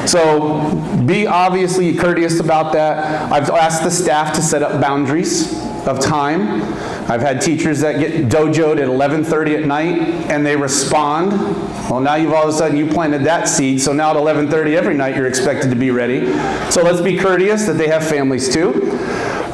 So be obviously courteous about that. I've asked the staff to set up boundaries of time. I've had teachers that get dojoed at 11:30 at night and they respond. Well, now you've all of a sudden you planted that seed, so now at 11:30 every night you're expected to be ready. So let's be courteous that they have families too.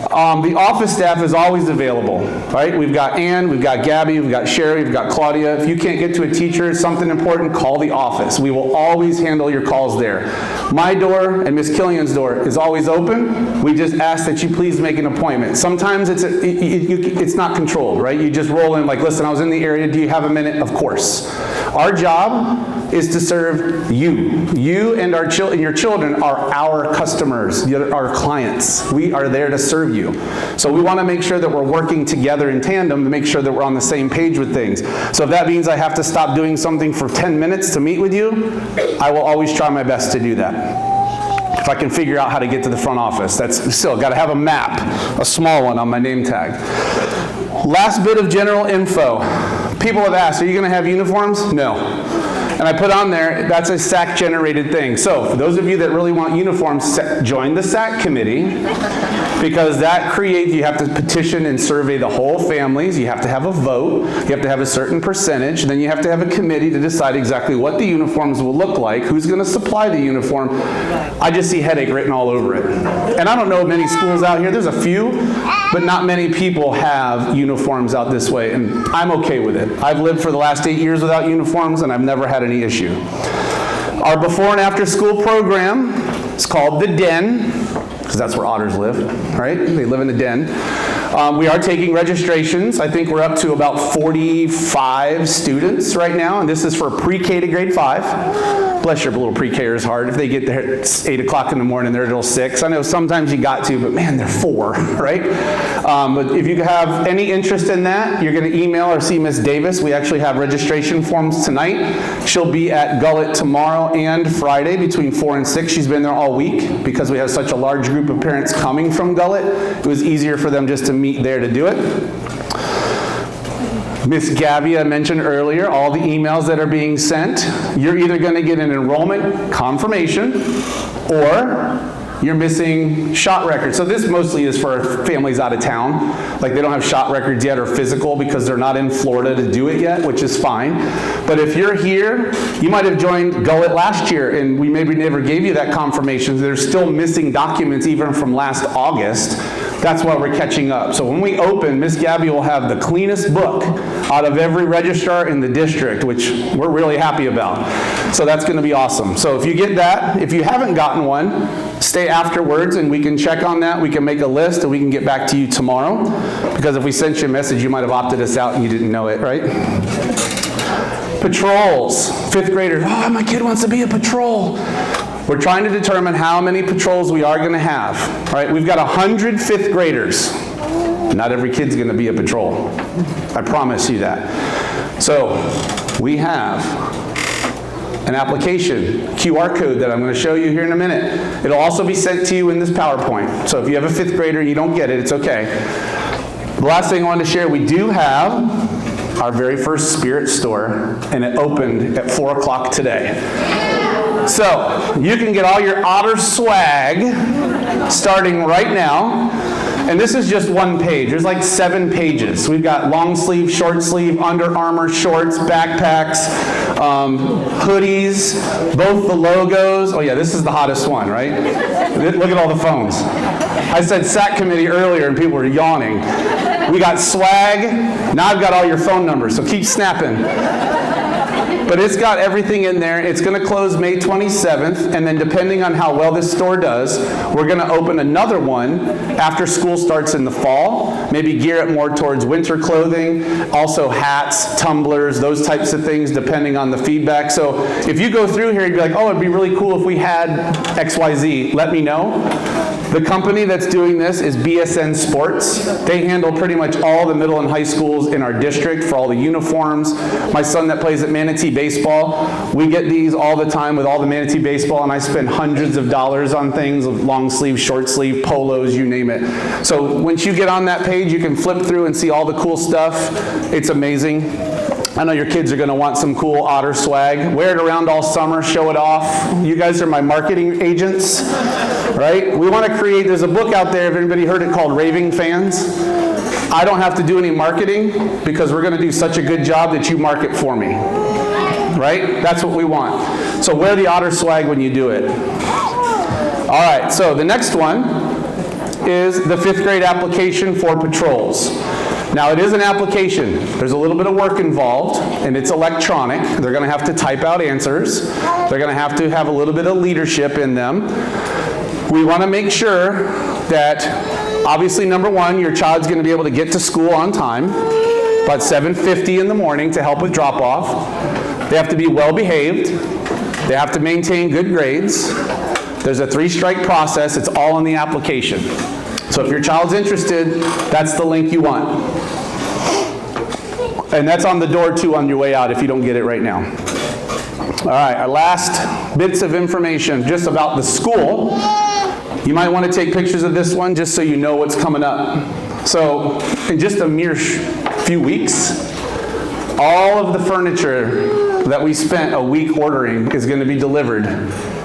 The office staff is always available, right? We've got Ann, we've got Gabby, we've got Sherry, we've got Claudia. If you can't get to a teacher, something important, call the office. We will always handle your calls there. My door and Miss Killian's door is always open. We just ask that you please make an appointment. Sometimes it's not controlled, right? You just roll in like, listen, I was in the area, do you have a minute? Of course. Our job is to serve you. You and your children are our customers, our clients. We are there to serve you. So we want to make sure that we're working together in tandem to make sure that we're on the same page with things. So if that means I have to stop doing something for 10 minutes to meet with you, I will always try my best to do that. If I can figure out how to get to the front office. That's still got to have a map, a small one on my name tag. Last bit of general info. People have asked, are you going to have uniforms? No. And I put on there, that's a SAC generated thing. So for those of you that really want uniforms, join the SAC committee, because that creates, you have to petition and survey the whole families, you have to have a vote, you have to have a certain percentage, and then you have to have a committee to decide exactly what the uniforms will look like, who's going to supply the uniform. I just see headache written all over it. And I don't know many schools out here, there's a few, but not many people have uniforms out this way, and I'm okay with it. I've lived for the last 8 years without uniforms, and I've never had any issue. Our before and after school program is called The Den, because that's where otters live, right? They live in the den. We are taking registrations. I think we're up to about 45 students right now, and this is for pre-K to grade 5. Bless your little pre-Kers hard. If they get there at 8 o'clock in the morning, they're till 6. I know sometimes you got to, but man, they're 4, right? But if you have any interest in that, you're going to email or see Miss Davis. We actually have registration forms tonight. She'll be at Gullet tomorrow and Friday between 4 and 6. She's been there all week because we have such a large group of parents coming from Gullet. It was easier for them just to meet there to do it. Miss Gabby, I mentioned earlier, all the emails that are being sent, you're either going to get an enrollment confirmation or you're missing shot records. So this mostly is for families out of town. Like they don't have shot records yet or physical because they're not in Florida to do it yet, which is fine. But if you're here, you might have joined Gullet last year and we maybe never gave you that confirmation. They're still missing documents even from last August. That's why we're catching up. So when we open, Miss Gabby will have the cleanest book out of every registrar in the district, which we're really happy about. So that's going to be awesome. So if you get that, if you haven't gotten one, stay afterwards and we can check on that. We can make a list and we can get back to you tomorrow. Because if we sent you a message, you might have opted us out and you didn't know it, right? Patrols. 5th graders, oh, my kid wants to be a patrol. We're trying to determine how many patrols we are going to have. All right, we've got 100 5th graders. Not every kid's going to be a patrol. I promise you that. So we have an application, QR code that I'm going to show you here in a minute. It'll also be sent to you in this PowerPoint. So if you have a 5th grader and you don't get it, it's okay. The last thing I wanted to share, we do have our very first Spirit store, and it opened at 4 o'clock today. So you can get all your Otter swag starting right now. And this is just one page. There's like 7 pages. We've got long sleeve, short sleeve, Under Armour shorts, backpacks, hoodies, both the logos. Oh yeah, this is the hottest one, right? Look at all the phones. I said SAC committee earlier and people were yawning. We got swag. Now I've got all your phone numbers, so keep snapping. But it's got everything in there. It's going to close May 27th, and then depending on how well this store does, we're going to open another one after school starts in the fall, maybe gear it more towards winter clothing, also hats, tumblers, those types of things, depending on the feedback. So if you go through here, you'd be like, oh, it'd be really cool if we had XYZ. Let me know. The company that's doing this is BSN Sports. They handle pretty much all the middle and high schools in our district for all the uniforms. My son that plays at Manatee Baseball, we get these all the time with all the Manatee Baseball, and I spend hundreds of dollars on things, long sleeve, short sleeve, polos, you name it. So once you get on that page, you can flip through and see all the cool stuff. It's amazing. I know your kids are going to want some cool Otter swag. Wear it around all summer, show it off. You guys are my marketing agents, right? We want to create, there's a book out there, if anybody heard it, called Raving Fans. I don't have to do any marketing because we're going to do such a good job that you market for me, right? That's what we want. So wear the Otter swag when you do it. All right, so the next one is the 5th grade application for patrols. Now it is an application. There's a little bit of work involved, and it's electronic. They're going to have to type out answers. They're going to have a little bit of leadership in them. We want to make sure that, obviously, number one, your child's going to be able to get to school on time, about 7:50 in the morning to help with drop-off. They have to be well-behaved. They have to maintain good grades. There's a 3-strike process. It's all in the application. So if your child's interested, that's the link you want. And that's on the door too on your way out if you don't get it right now. All right, our last bits of information just about the school. You might want to take pictures of this one just so you know what's coming up. So in just a mere few weeks, all of the furniture that we spent a week ordering is going to be delivered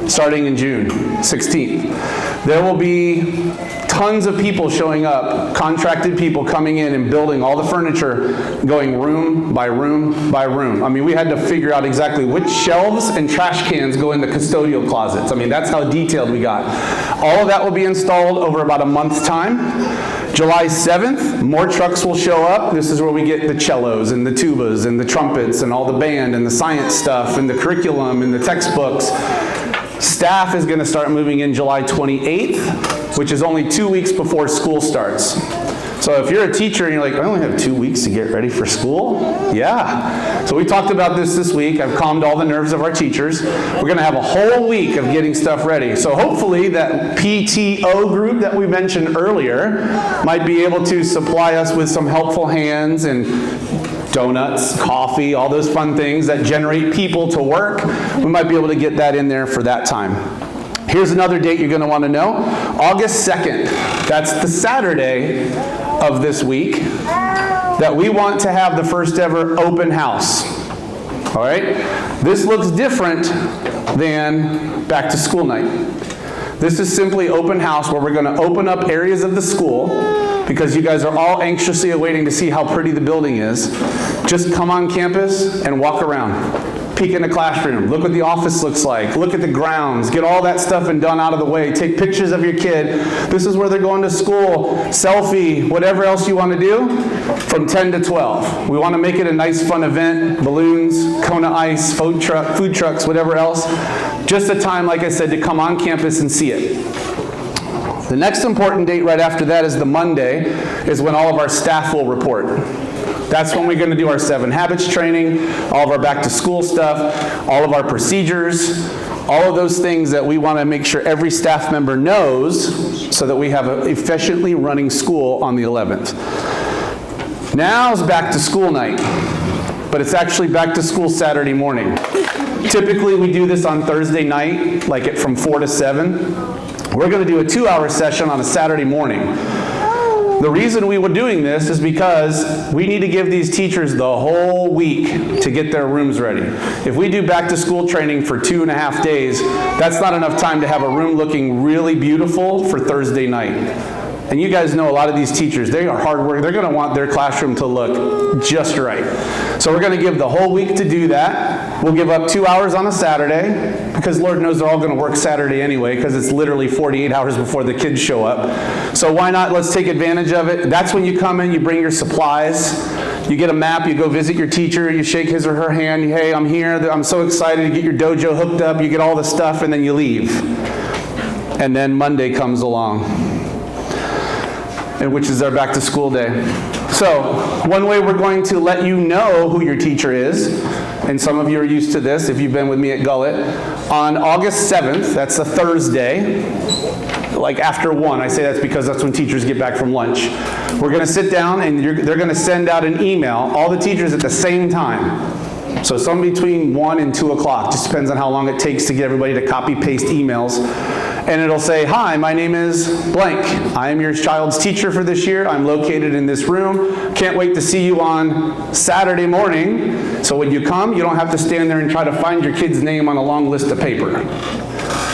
starting in June 16th. There will be tons of people showing up, contracted people coming in and building all the furniture, going room by room by room. I mean, we had to figure out exactly which shelves and trash cans go in the custodial closets. I mean, that's how detailed we got. All of that will be installed over about a month's time. July 7th, more trucks will show up. This is where we get the cellos and the tubas and the trumpets and all the band and the science stuff and the curriculum and the textbooks. Staff is going to start moving in July 28th, which is only 2 weeks before school starts. So if you're a teacher and you're like, I only have 2 weeks to get ready for school? Yeah. So we talked about this week. I've calmed all the nerves of our teachers. We're going to have a whole week of getting stuff ready. So hopefully that PTO group that we mentioned earlier might be able to supply us with some helpful hands and donuts, coffee, all those fun things that generate people to work. We might be able to get that in there for that time. Here's another date you're going to want to know. August 2nd. That's the Saturday of this week that we want to have the first ever open house. All right? This looks different than back to school night. This is simply open house where we're going to open up areas of the school because you guys are all anxiously awaiting to see how pretty the building is. Just come on campus and walk around. Peek in the classroom, look what the office looks like, look at the grounds, get all that stuff and done out of the way, take pictures of your kid. This is where they're going to school, selfie, whatever else you want to do, from 10 to 12. We want to make it a nice fun event, balloons, Kona ice, food trucks, whatever else. Just a time, like I said, to come on campus and see it. The next important date right after that is the Monday, is when all of our staff will report. That's when we're going to do our 7 Habits training, all of our back to school stuff, all of our procedures, all of those things that we want to make sure every staff member knows so that we have an efficiently running school on the 11th. Now's back to school night, but it's actually back to school Saturday morning. Typically we do this on Thursday night, like from 4 to 7. We're going to do a 2-hour session on a Saturday morning. The reason we were doing this is because we need to give these teachers the whole week to get their rooms ready. If we do back to school training for 2.5 days, that's not enough time to have a room looking really beautiful for Thursday night. And you guys know a lot of these teachers, they are hard work. They're going to want their classroom to look just right. So we're going to give the whole week to do that. We'll give up 2 hours on a Saturday, because Lord knows they're all going to work Saturday anyway, because it's literally 48 hours before the kids show up. So why not? Let's take advantage of it. That's when you come in, you bring your supplies. You get a map, you go visit your teacher, you shake his or her hand, hey, I'm here, I'm so excited to get your dojo hooked up, you get all the stuff, and then you leave. And then Monday comes along, and which is our back to school day. So, one way we're going to let you know who your teacher is, and some of you are used to this if you've been with me at Gullet, on August 7th, that's a Thursday, like after 1, I say that's because that's when teachers get back from lunch. We're going to sit down and they're going to send out an email, all the teachers at the same time. So some between 1 and 2 o'clock, just depends on how long it takes to get everybody to copy paste emails. And it'll say, hi, my name is blank. I am your child's teacher for this year. I'm located in this room. Can't wait to see you on Saturday morning. So when you come, you don't have to stand there and try to find your kid's name on a long list of paper.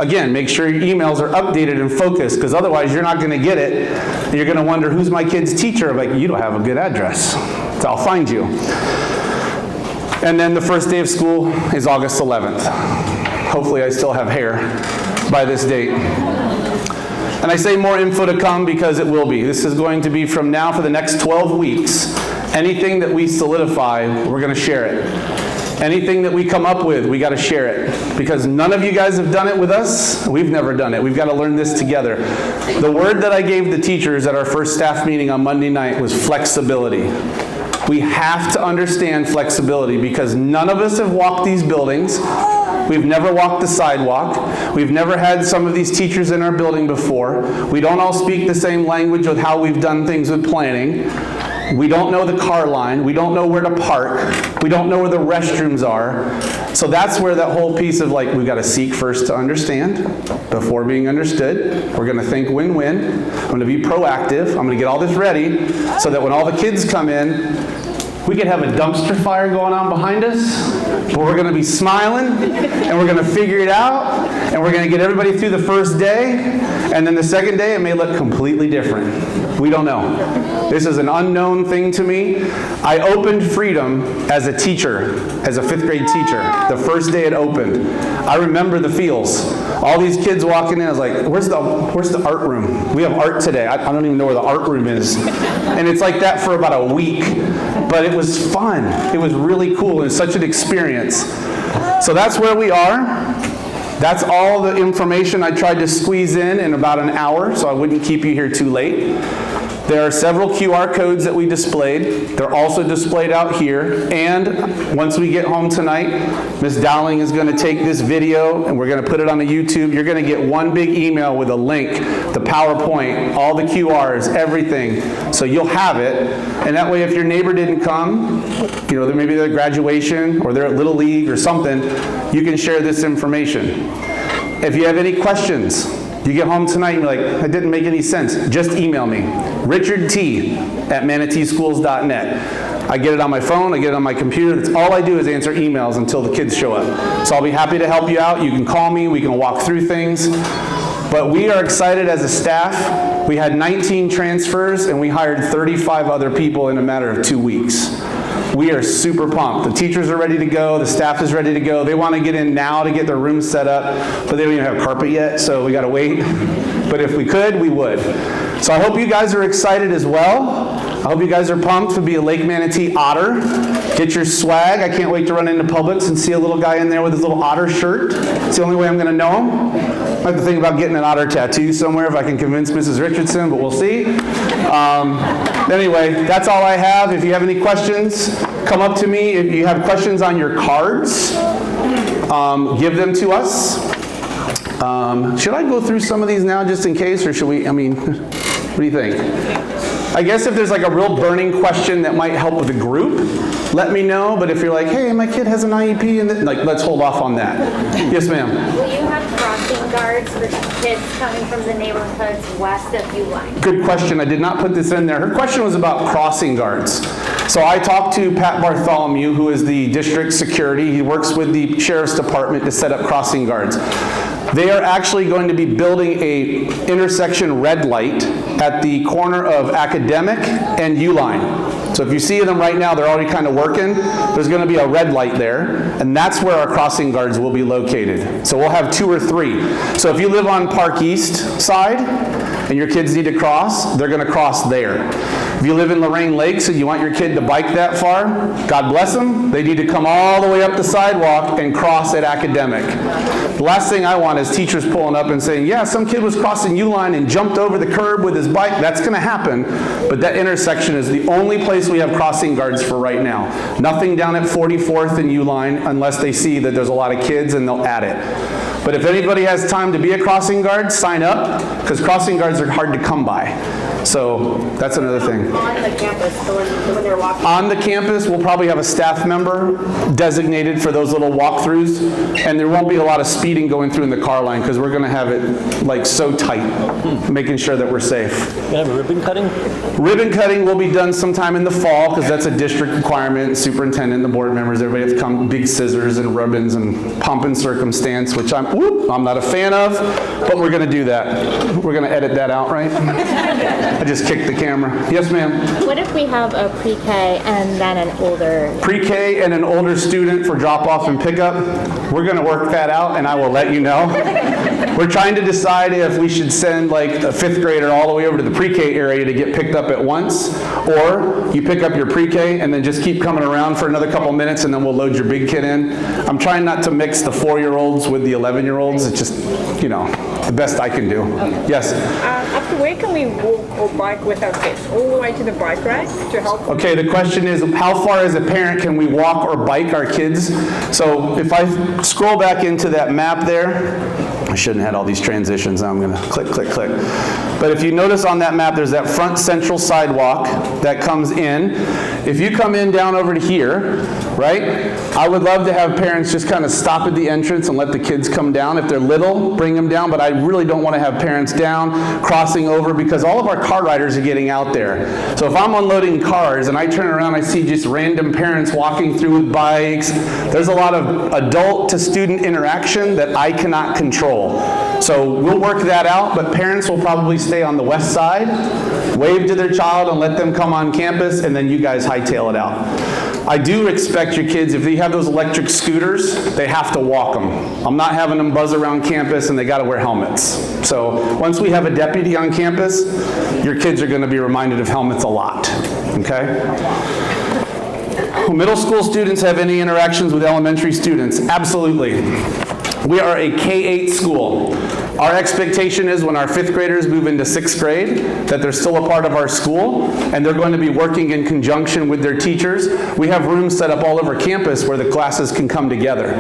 Again, make sure your emails are updated and focused, because otherwise you're not going to get it. And you're going to wonder, who's my kid's teacher? I'm like, you don't have a good address. So I'll find you. And then the first day of school is August 11th. Hopefully I still have hair by this date. And I say more info to come because it will be. This is going to be from now for the next 12 weeks. Anything that we solidify, we're going to share it. Anything that we come up with, we got to share it. Because none of you guys have done it with us. We've never done it. We've got to learn this together. The word that I gave the teachers at our first staff meeting on Monday night was flexibility. We have to understand flexibility because none of us have walked these buildings. We've never walked the sidewalk. We've never had some of these teachers in our building before. We don't all speak the same language with how we've done things with planning. We don't know the car line. We don't know where to park. We don't know where the restrooms are. So that's where that whole piece of like, we've got to seek first to understand before being understood. We're going to think win-win. I'm going to be proactive. I'm going to get all this ready so that when all the kids come in, we could have a dumpster fire going on behind us, but we're going to be smiling, and we're going to figure it out, and we're going to get everybody through the first day, and then the second day it may look completely different. We don't know. This is an unknown thing to me. I opened Freedom as a teacher, as a 5th grade teacher, the first day it opened. I remember the feels. All these kids walking in, I was like, where's the art room? We have art today. I don't even know where the art room is. And it's like that for about a week. But it was fun. It was really cool and such an experience. So that's where we are. That's all the information I tried to squeeze in about an hour, so I wouldn't keep you here too late. There are several QR codes that we displayed. They're also displayed out here. And once we get home tonight, Ms. Dowling is going to take this video and we're going to put it on the YouTube. You're going to get one big email with a link, the PowerPoint, all the QRs, everything. So you'll have it. And that way if your neighbor didn't come, you know, maybe they're at graduation or they're at Little League or something, you can share this information. If you have any questions, you get home tonight and you're like, that didn't make any sense, just email me, richardt@manateeschools.net. I get it on my phone, I get it on my computer. That's all I do is answer emails until the kids show up. So I'll be happy to help you out. You can call me, we can walk through things. But we are excited as a staff. We had 19 transfers and we hired 35 other people in a matter of 2 weeks. We are super pumped. The teachers are ready to go. The staff is ready to go. They want to get in now to get their rooms set up, but they don't even have carpet yet, so we got to wait. But if we could, we would. So I hope you guys are excited as well. I hope you guys are pumped to be a Lake Manatee Otter. Get your swag. I can't wait to run into Publix and see a little guy in there with his little otter shirt. It's the only way I'm going to know him. I have to think about getting an otter tattoo somewhere if I can convince Mrs. Richardson, but we'll see. Anyway, that's all I have. If you have any questions, come up to me. If you have questions on your cards, give them to us. Should I go through some of these now just in case, or should we, what do you think? I guess if there's like a real burning question that might help with the group, let me know. But if you're like, hey, my kid has an IEP, and like, let's hold off on that. Yes, ma'am. Will you have crossing guards for kids coming from the neighborhoods west of U-Line? Good question. I did not put this in there. Her question was about crossing guards. So I talked to Pat Bartholomew, who is the district security. He works with the sheriff's department to set up crossing guards. They are actually going to be building a intersection red light at the corner of Academic and Uline. So if you see them right now, they're already kind of working. There's going to be a red light there, and that's where our crossing guards will be located. So we'll have 2 or 3. So if you live on Park East side and your kids need to cross, they're going to cross there. If you live in Lorraine Lakes and you want your kid to bike that far, God bless them, they need to come all the way up the sidewalk and cross at Academic. The last thing I want is teachers pulling up and saying, yeah, some kid was crossing Uline and jumped over the curb with his bike. That's going to happen, but that intersection is the only place we have crossing guards for right now. Nothing down at 44th and Uline unless they see that there's a lot of kids and they'll add it. But if anybody has time to be a crossing guard, sign up, because crossing guards are hard to come by. So that's another thing. On the campus, so when they're walking? On the campus, we'll probably have a staff member designated for those little walkthroughs, and there won't be a lot of speeding going through in the car line, because we're going to have it like so tight, making sure that we're safe. You have a ribbon cutting? Ribbon cutting will be done sometime in the fall, because that's a district requirement. Superintendent, the board members, everybody have to come, big scissors and ribbons and pomp and circumstance, which I'm not a fan of, but we're going to do that. We're going to edit that out, right? I just kicked the camera. Yes, ma'am? What if we have a pre-K and then an older? Pre-K and an older student for drop-off and pickup? We're going to work that out, and I will let you know. We're trying to decide if we should send like a 5th grader all the way over to the pre-K area to get picked up at once, or you pick up your pre-K and then just keep coming around for another couple minutes, and then we'll load your big kid in. I'm trying not to mix the 4-year-olds with the 11-year-olds. It's just, you know, the best I can do. Okay. Yes? Up to where can we walk or bike with our kids? All the way to the bike rack to help them? Okay, the question is, how far as a parent can we walk or bike our kids? So if I scroll back into that map there, I shouldn't have had all these transitions. Now I'm going to click, click, click. But if you notice on that map, there's that front central sidewalk that comes in. If you come in down over to here, right, I would love to have parents just kind of stop at the entrance and let the kids come down. If they're little, bring them down, but I really don't want to have parents down, crossing over, because all of our car riders are getting out there. So if I'm unloading cars and I turn around, I see just random parents walking through with bikes. There's a lot of adult to student interaction that I cannot control. So we'll work that out, but parents will probably stay on the west side, wave to their child and let them come on campus, and then you guys hightail it out. I do expect your kids, if they have those electric scooters, they have to walk them. I'm not having them buzz around campus and they got to wear helmets. So once we have a deputy on campus, your kids are going to be reminded of helmets a lot, okay? Middle school students have any interactions with elementary students? Absolutely. We are a K-8 school. Our expectation is when our 5th graders move into 6th grade that they're still a part of our school and they're going to be working in conjunction with their teachers. We have rooms set up all over campus where the classes can come together.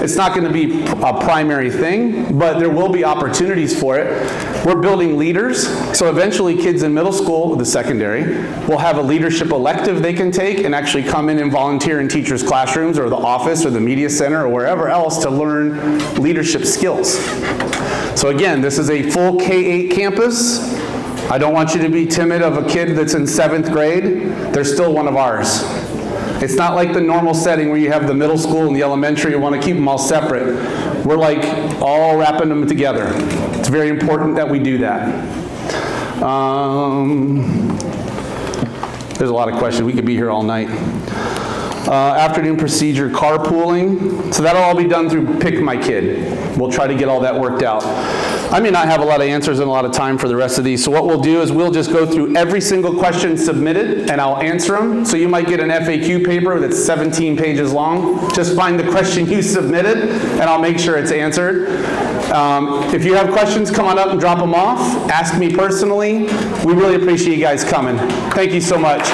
It's not going to be a primary thing, but there will be opportunities for it. We're building leaders, so eventually kids in middle school, the secondary, will have a leadership elective they can take and actually come in and volunteer in teachers' classrooms or the office or the media center or wherever else to learn leadership skills. So again, this is a full K-8 campus. I don't want you to be timid of a kid that's in 7th grade. They're still one of ours. It's not like the normal setting where you have the middle school and the elementary, you want to keep them all separate. We're like all wrapping them together. It's very important that we do that. There's a lot of questions. We could be here all night. Afternoon procedure, carpooling. So that'll all be done through Pick My Kid. We'll try to get all that worked out. I may not have a lot of answers and a lot of time for the rest of these, so what we'll do is we'll just go through every single question submitted and I'll answer them. So you might get an FAQ paper that's 17 pages long. Just find the question you submitted and I'll make sure it's answered. If you have questions, come on up and drop them off. Ask me personally. We really appreciate you guys coming. Thank you so much.